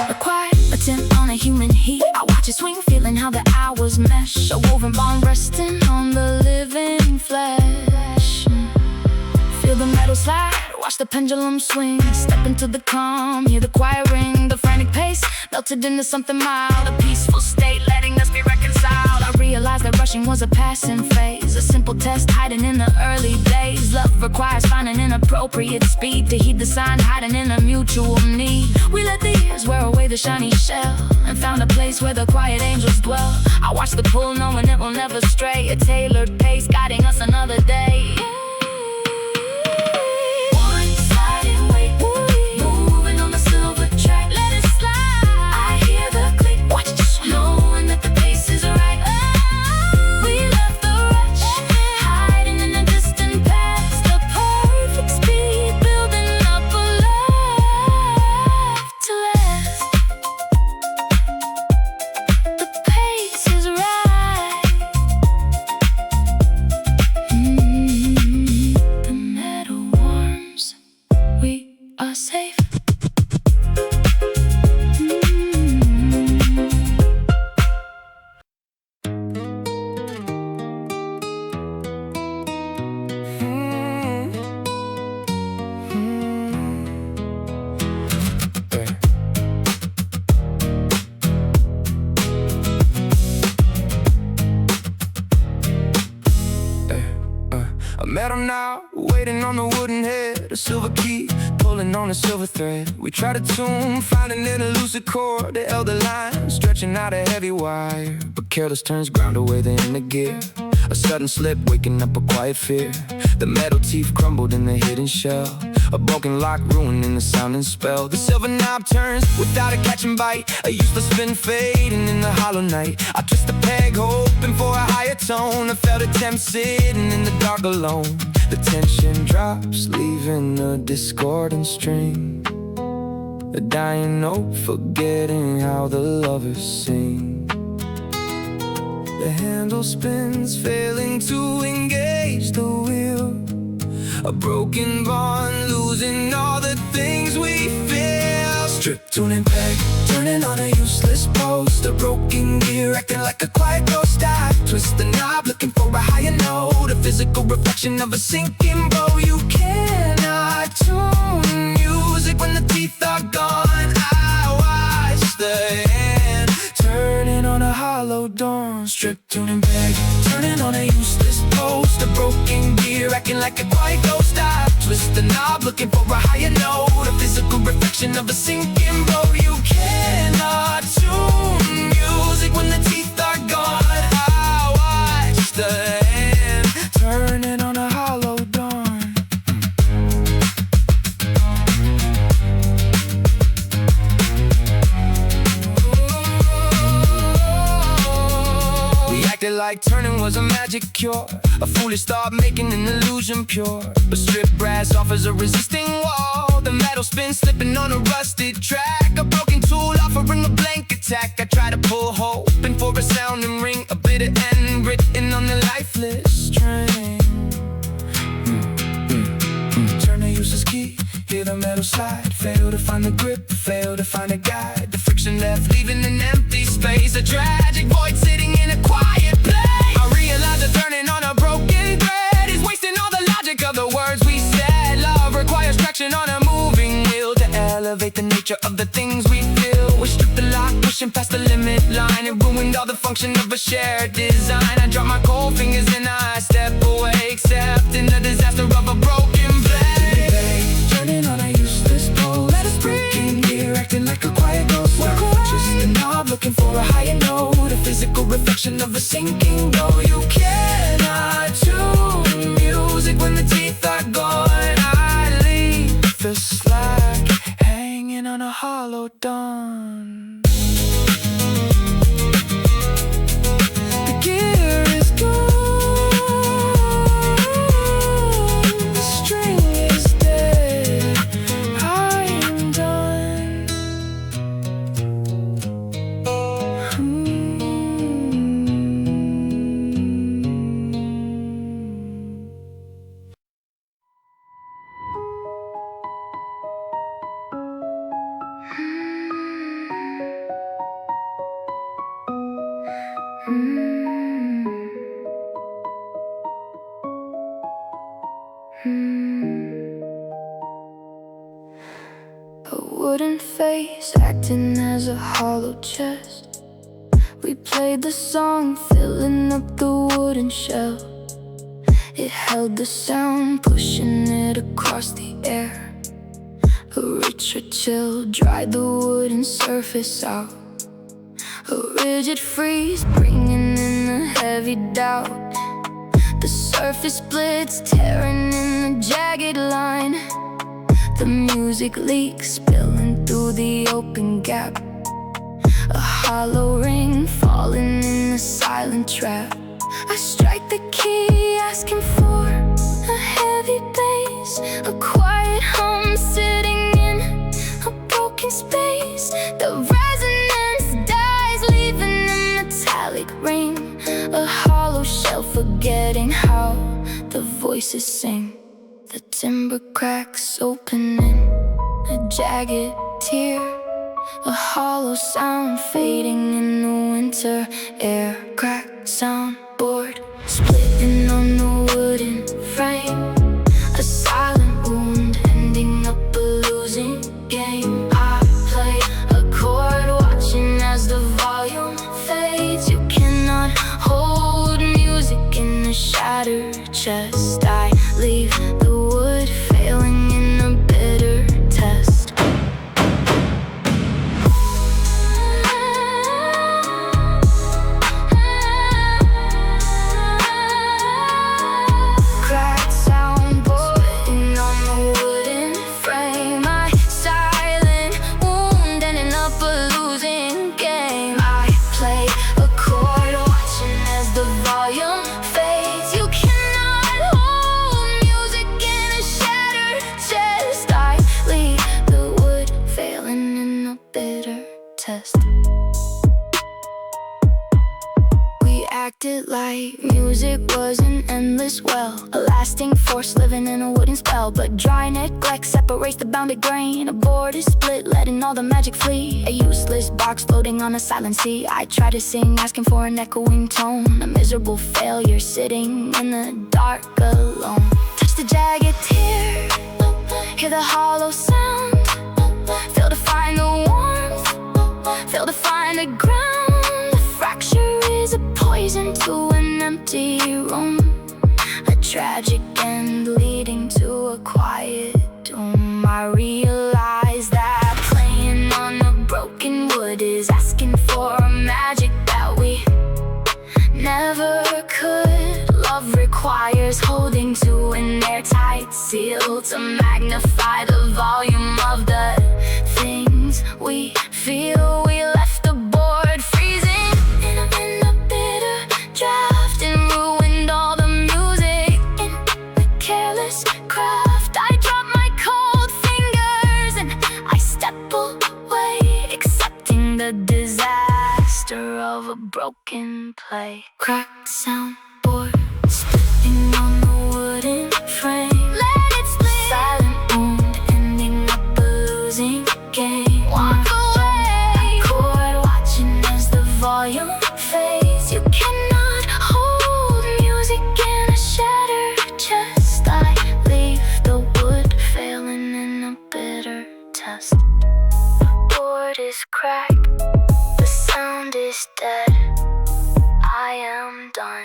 A quiet attempt on a human heat. I watch it swing, feeling how the hours mesh. A woven bond resting on the living flesh. Feel the metal slide, watch the pendulum swing, step into the calm, hear the choir ring. The frantic pace melted into something mild, a peaceful state letting us be reconciled. I realized that rushing was a passing phase, a simple test hiding in the early days. Love requires finding an appropriate speed to heed the sign hiding in a mutual need. We let the years wear away the shiny shell and found a place where the quiet angels dwell. I watch the pull knowing it will never stray, a tailored pace guiding us another day. Met him now, waiting on the wooden head, a silver key, pulling on a silver thread. We try to tune, finding an elusive chord, the elder line, stretching out a heavy wire. But careless turns ground away the inner gear. A sudden slip, waking up a quiet fear. The metal teeth crumbled in the hidden shell. A broken lock ruining the sounding spell. The silver knob turns without a catching bite. A useless spin fading in the hollow night. I twist the peg, hoping for a higher tone. A failed attempt sitting in the dark alone. The tension drops, leaving a discordant string. A dying note, forgetting how the lovers sing. The handle spins, failing to engage the wheel. A broken bond, losing all the things we feel. Strip tuning peg, turning on a useless post. A broken gear, acting like a quiet ghost. I twist the knob, looking for a higher note. A physical reflection of a sinking boat. You cannot tune music when the teeth are gone. I watch the hand turning on a hollow dawn. Strip tuning peg, turning on a useless post. A broken gear, acting like a quiet ghost. I twist the knob, looking for a higher note. A physical reflection of a sinking boat. You cannot tune music when the teeth are gone. I watch the hand turning on a hollow dawn. We acted like turning was a magic cure, a foolish thought making an illusion pure. But stripped brass offers a resisting wall. The metal spin slipping on a rusted track. A broken tool offering a blank attack. I try to pull, hoping for a sounding ring. A bitter end written on the lifeless string. Turn the useless key, hear the metal slide. Fail to find the grip, fail to find a guide. The friction left, leaving an empty space. A tragic void sitting in a quiet place. I realize that turning on a broken thread is wasting all the logic of the words we said. Love requires traction on a moving wheel to elevate the nature of the things we feel. We stripped the lock, pushing past the limit line. It ruined all the function of a shared design. I drop my cold fingers and I step away, accepting the disaster of a broken blade. Turning on a useless pole, let us breathe. Gear acting like a quiet ghost. Just the knob, looking for a higher note. A physical reflection of a sinking boat. You cannot tune music when the teeth are gone. I leave the slack hanging on a hollow dawn. The gear is gone, the string is dead, I am done. wooden face acting as a hollow chest. We played the song, filling up the wooden shell. It held the sound, pushing it across the air. A richer chill dried the wooden surface out. A rigid freeze, bringing in a heavy doubt. The surface splits, tearing in a jagged line. The music leaks, spilling through the open gap. A hollow ring, falling in a silent trap. I strike the key, asking for a heavy bass. A quiet hum, sitting in a broken space. The resonance dies, leaving a metallic ring. A hollow shell, forgetting how the voices sing. The timber cracks opening, a jagged tear. A hollow sound fading in the winter air. Cracked soundboard, splitting on the wooden frame. A silent wound, ending up a losing game. I play a chord, watching as the volume fades. You cannot hold music in a shattered chest. I leave the wood failing in a bitter test. Cracked soundboard, splitting on the wooden frame. My silent wound, ending up a losing game. I play a chord, watching as the volume fades. You cannot hold music in a shattered chest. I leave the wood failing in a bitter test. We acted like music was an endless well, a lasting force living in a wooden spell. But dry neglect separates the bounded grain. A board is split, letting all the magic flee. A useless box floating on a silent sea. I try to sing, asking for an echoing tone. A miserable failure, sitting in the dark alone. Touch the jagged tear, hear the hollow sound. Feel to find the warmth, feel to find the ground. The fracture is a poison to an empty room. A tragic end leading to a quiet doom. I realize that playing on the broken wood is asking for a magic that we never could. Love requires holding to an airtight seal to magnify the volume of the things we feel. We left the board freezing in a bitter draft and ruined all the music in the careless craft. I drop my cold fingers and I step away, accepting the disaster of a broken play. Cracked soundboard, splitting on the wooden frame. Let it split, silent wound, ending up a losing game. Walk away, chord watching as the volume fades. You cannot hold music in a shattered chest. I leave the wood failing in a bitter test. The board is cracked, the sound is dead. I am done.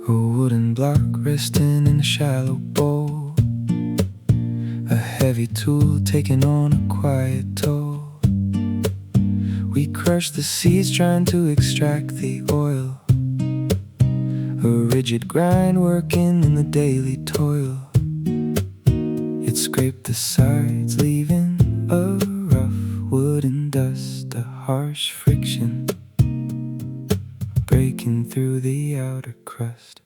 A wooden block resting in a shallow bowl. A heavy tool taking on a quiet toll. We crush the seeds trying to extract the oil. A rigid grind working in the daily toil. It scraped the sides, leaving a rough wooden dust. A harsh friction breaking through the outer crust.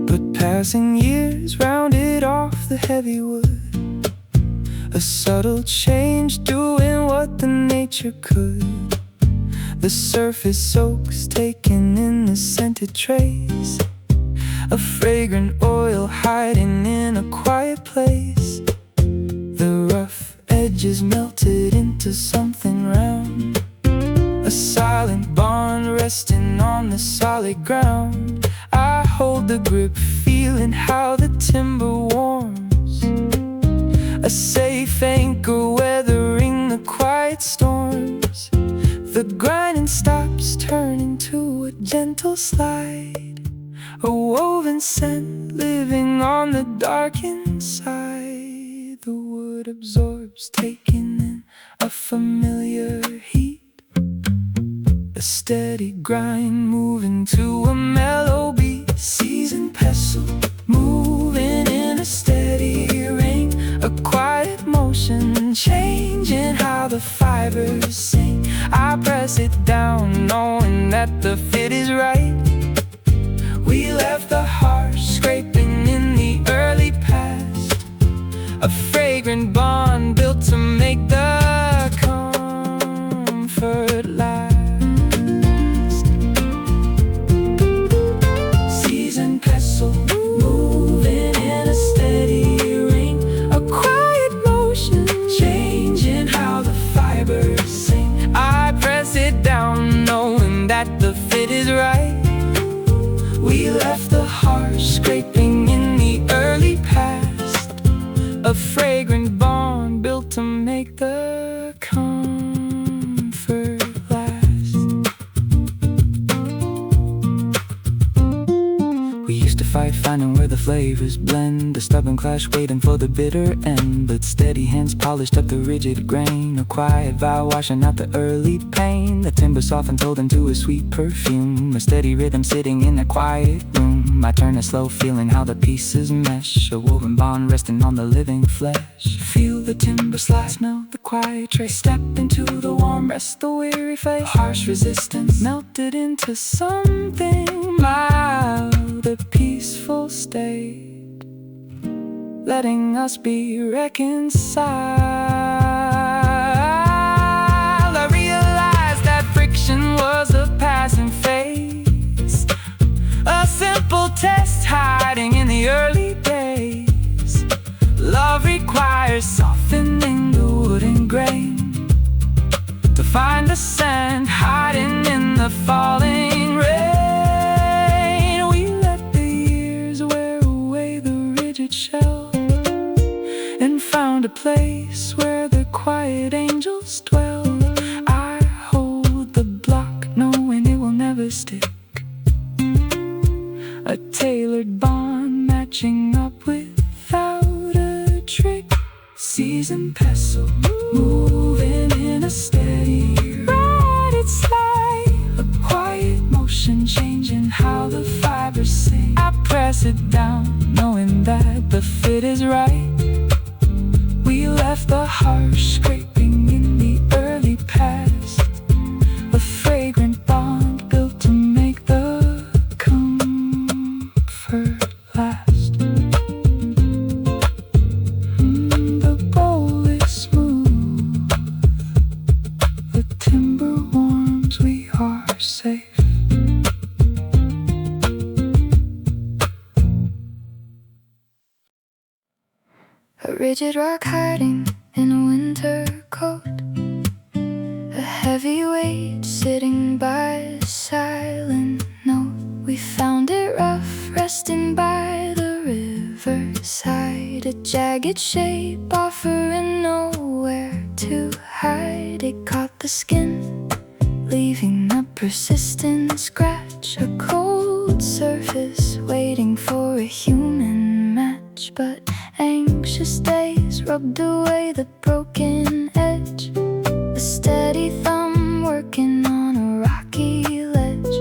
But passing years rounded off the heavy wood. A subtle change doing what the nature could. The surface soaks, taken in the scented trace. a fragrant oil hiding in a quiet place. The rough edges melted into something round, a silent bond resting on the solid ground. I hold the grip, feeling how the timber warms, a safe anchor weathering the quiet storms. The grinding stops, turning to a gentle slide, a woven scent living on the dark inside. The wood absorbs, taking in a familiar heat, a steady grind moving to a mellow beat. Seasoned pestle moving in a steady ring, a quiet motion changing how the fibers sing. I press it down knowing that the fit is right. We left the harsh scraping in the early past, a fragrant bond built to make the comfort last. Seasoned pestle moving in a steady ring, a quiet motion changing how the fibers sing. I press it down knowing that the fit is right. We left the harsh scraping in the early past, a fragrant bond built to make the comfort last. We used to fight, finding where the flavors blend, a stubborn clash waiting for the bitter end. But steady hands polished up the rigid grain, a quiet vow washing out the early pain. The timber softened, told into a sweet perfume, a steady rhythm sitting in a quiet room. I turn it slow, feeling how the pieces mesh, a woven bond resting on the living flesh. Feel the timber slide, smell the quiet trace, step into the warm, rest the weary face. Harsh resistance melted into something mild, a peaceful state, letting us be reconciled. I realized that friction was a passing phase, a simple test hiding in the early days. Love requires softening the wooden grain to find the sand hiding in the falling rain. We let the years wear away the rigid shell and found a place where the quiet angels dwell. I hold the block knowing it will never stick, a tailored bond matching up without a trick. Seasoned pestle moving in a steady ride, it's like a quiet motion changing how the fibers sing. I press it down knowing that the fit is right. We left the harsh scraping in the early past, a fragrant bond built to make the comfort last. The bowl is smooth, the timber warms, we are safe. A rigid rock hiding in a winter coat, a heavy weight sitting by a silent note. We found it rough, resting by the riverside, a jagged shape offering nowhere to hide. It caught the skin, leaving a persistent scratch, a cold surface waiting for a human match. But anxious days rubbed away the broken edge, a steady thumb working on a rocky ledge.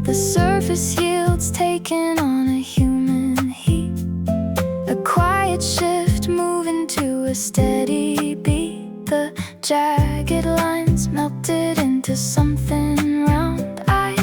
The surface yields taking on a human heat, a quiet shift moving to a steady beat. The jagged lines melted into something round,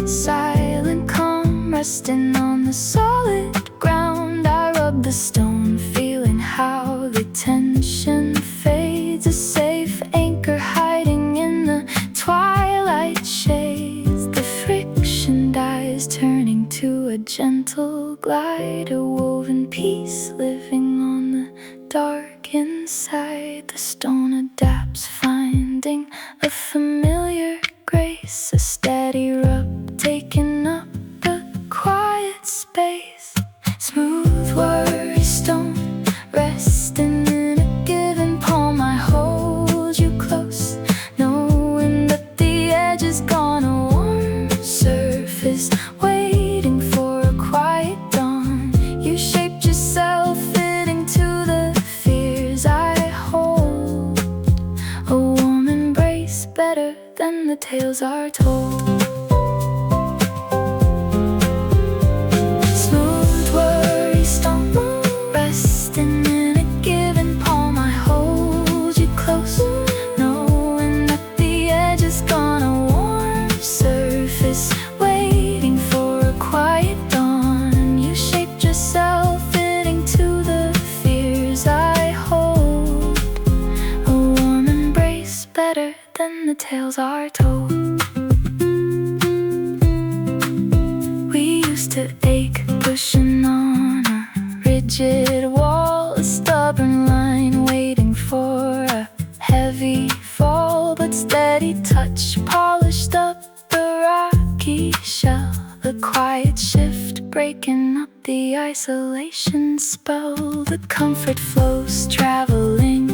silent calm resting on the solid ground. I rub the stone, feeling how the tension fades, a safe anchor hiding in the twilight shades. The friction dies, turning to a a gentle glide, a woven piece living on the dark inside. The stone adapts, finding a familiar grace, a steady rub, taking up a quiet space. Smooth worries don't rest in a given palm. I hold you close, knowing that the edge is gone. A warm surface waiting for a quiet dawn. You shaped yourself fitting to the fears I hold. A warm embrace better than the tales are told. Smooth worries don't rest in a given palm. I hold you close, knowing that the edge is gone. A warm surface waiting for a quiet dawn. You shaped yourself fitting to the fears I hold. A warm embrace better than the tales are told. We used to ache pushing on a rigid wall, a stubborn line waiting for a heavy fall, but steady touch polished up the rocky shell. A quiet shift breaking up the isolation spell. The comfort flows traveling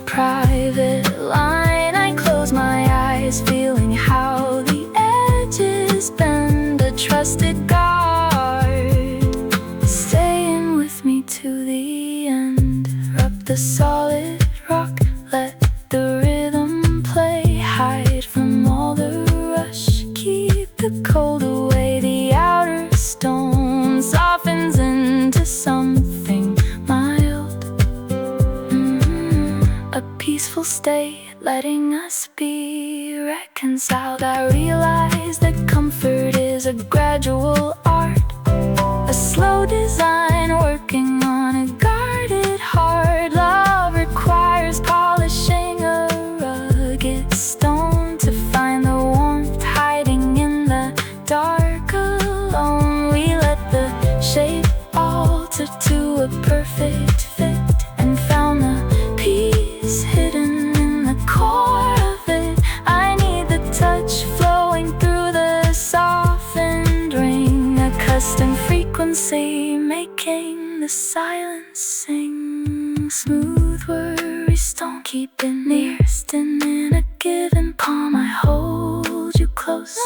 private line. I close my eyes, feeling how the edges bend. A trusted guard, staying with me to the end. Rub the solid rock, let the rhythm play. Hide from all the rush, keep the cold away. The outer stone softens into something mild. A peaceful state, letting us be reconciled. I realize that comfort is a gradual art, a slow design working on a guarded heart. Love requires polishing a rugged stone to find the warmth hiding in the dark alone. We let the shape alter to a perfect fit and found the peace hidden in the core of it. I need the touch flowing through the softened ring, a custom frequency making the silence sing. Smooth worries don't keep it near, resting in a given palm. I hold you close,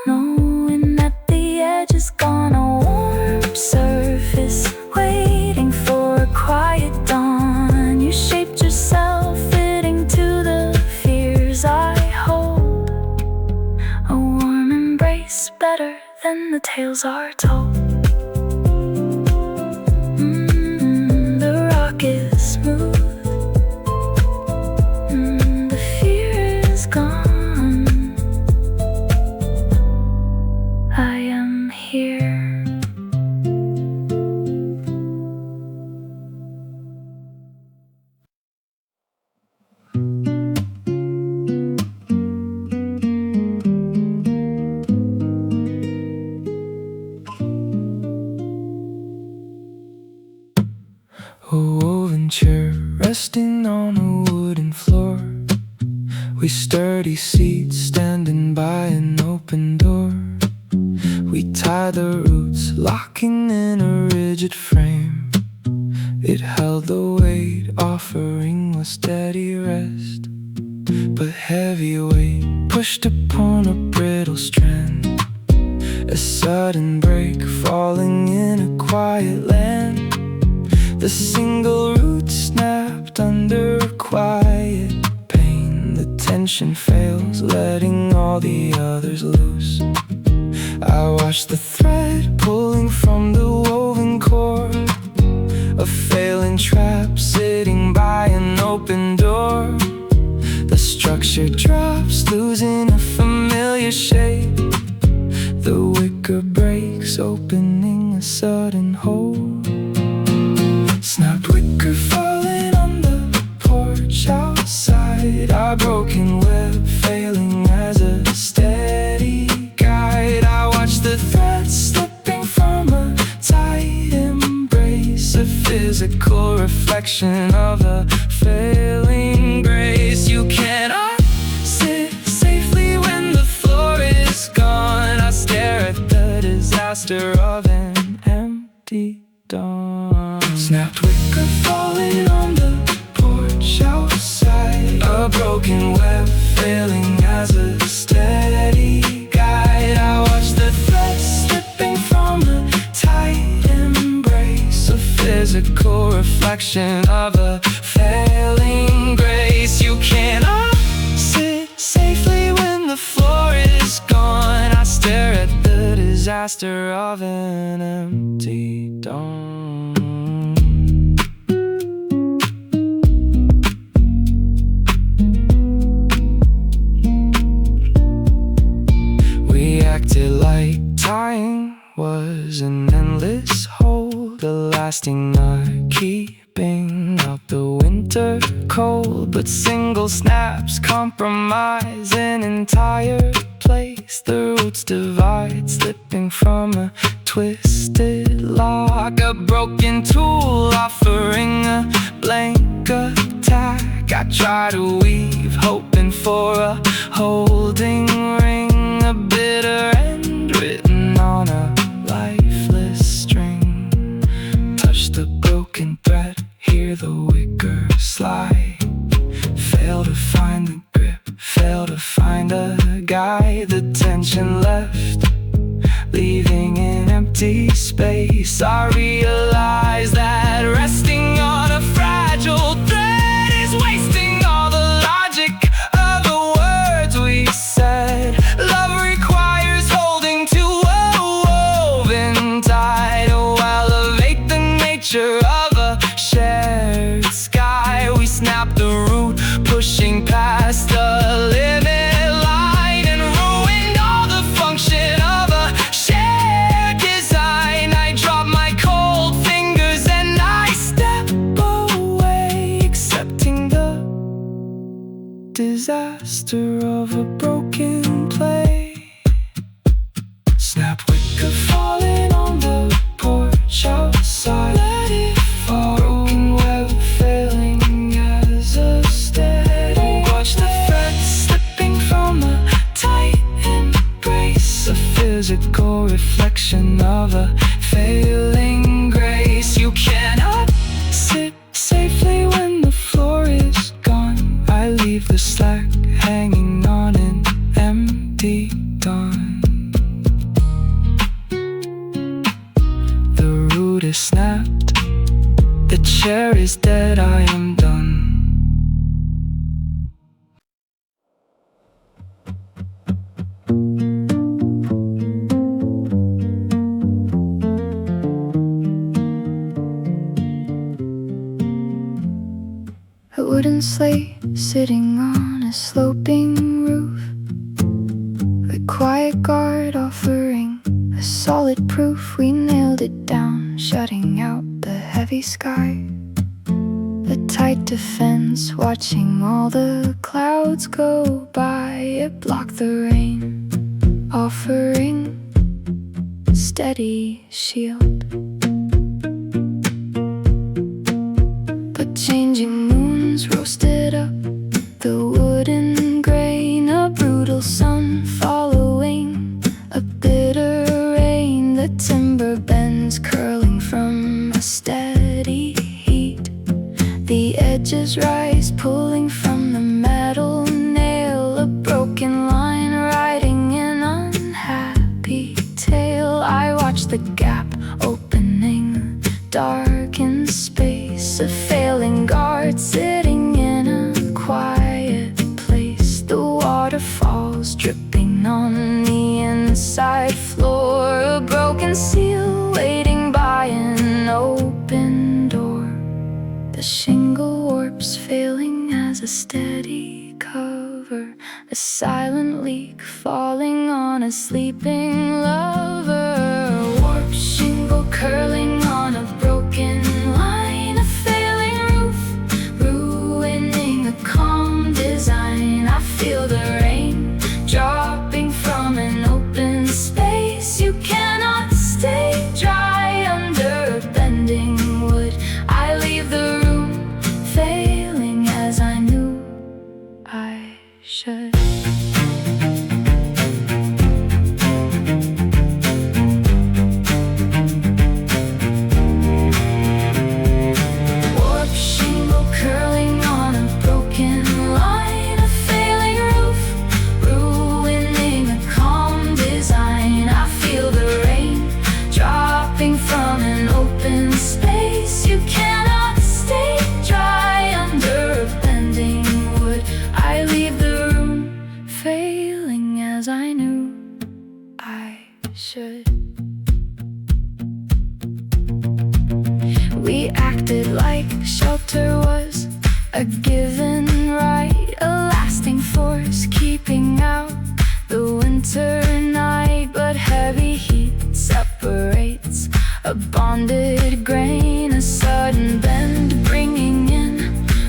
knowing that the edge is gone. A warm surface waiting for a quiet dawn. You shaped yourself fitting to the fears I hold. A warm embrace better than the tales are told. The rock is smooth. The fear is gone. I am here. A woven chair resting on a wooden floor, with sturdy seats standing by an open door. We tie the roots, locking in a rigid frame. It held the weight, offering a steady rest, but heavy weight pushed upon a brittle strand. A sudden break, falling in a quiet land. The single root snapped under a quiet pain. The tension fails, letting all the others loose. I watch the thread pulling from the woven cord, a failing trap sitting by an open door. The structure drops, losing a familiar shape. The wicker breaks, opening a sudden hole. Snapped wicker falling on the porch outside. Our broken web failing as a steady guide. I watch the thread slipping from a reflection of a failing grace. You cannot sit safely when the floor is gone. I stare at the disaster of an empty dawn. Snapped wicker falling on the porch outside. A broken web failing as a steady guide. I watch the thread slipping from a tight embrace. A physical reflection of a failing grace. You cannot sit safely when the floor is gone. I stare at the disaster of an empty dawn. We acted like time was an endless hold, a lasting knot keeping out the winter cold. But single snaps compromise an entire place. The roots divide, slipping from a twisted lock. A broken tool offering a blank attack. I try to weave, hoping for a holding ring, a bitter end written on a lifeless string. Touch the broken thread, hear the wicker slide. Fail to find the grip, fail to find a guide. The tension left, leaving an empty space. I realize that resting on a fragile thread is wasting all the logic of the words we said. Love requires holding to a woven tide. Oh, elevate the nature of a shared sky. We snap the root, pushing past the limit line, and ruined all the function of a shared design. I drop my cold fingers and I step away, accepting the disaster of a broken play. Snap wicker falling on the porch outside. Let it fall. Broken web failing as a steady. Watch the thread slipping from a tight embrace. A physical reflection of a failing grace. You cannot sit safely when the floor is gone. I leave the slack hanging on an empty dawn. The root is snapped, the chair is dead, I am done. A wooden slate sitting on a sloping roof, a quiet guard offering a solid proof. We nailed it down, shutting out the heavy sky. A tight defense, watching all the clouds go by. It blocked the rain, offering a steady shield. But changing moons roasted up the wooden grain. A brutal sun following a bitter rain. The timber bends, curling from a steady heat. The edges rise, pulling from the metal nail. A broken line, writing an unhappy tale. I watch the gap opening, darkened space. A failing guard sitting in a quiet place. The waterfalls dripping on the inside floor. A broken seal waiting by an open door. The shingle warps, failing as a steady cover. A silent leak falling on a sleeping lover. Warped shingle curling on a broken line. A failing roof, ruining a calm design. I feel the rain dropping from an open space. You cannot stay dry under bending wood. I leave the room, dropping from an open space. You cannot stay dry under a bending wood. I leave the room, failing as I knew I should. We acted like shelter was a given right, a lasting force keeping out the winter night. But heavy heat separates a bonded grain, a sudden bend bringing in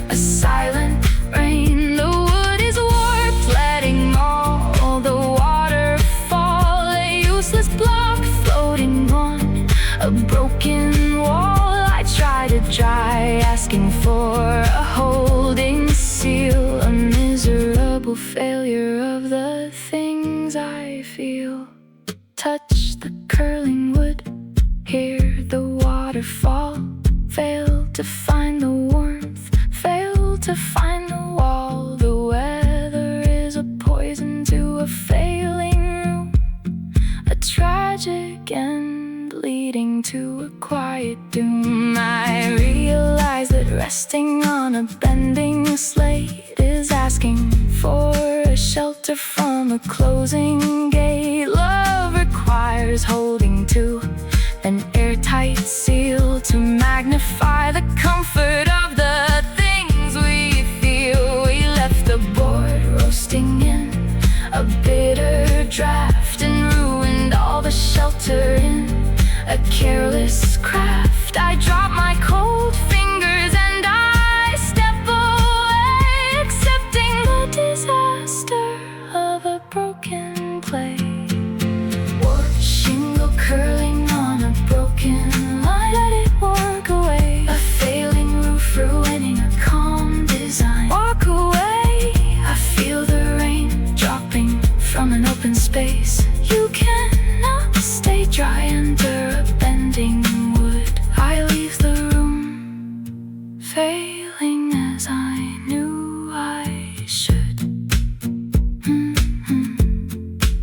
a silent rain. The wood is warped, letting all the water fall, a useless block floating on a broken wall. I try to dry, asking for a holding seal, a miserable failure of the things I feel. Touch the curling wood, hear the waterfall, fail to find the warmth, fail to find the wall. The weather is a poison to a failing room, a tragic end leading to a quiet doom. I realize that resting on a bending slate is asking for a shelter from a closing gate. Love requires holding to an airtight seal to magnify the comfort of the things we feel. We left the board roasting in a bitter draft and ruined all the shelter in a careless craft. I drop my cold fingers and I step away, accepting the disaster of a broken play. Warped shingle curling on a broken line, let it work away. A failing roof ruining a calm design. Walk away, I feel the rain dropping from an open space. You cannot stay dry under a bending wood. I leave the room, failing as I knew I should.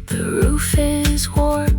The roof is warped,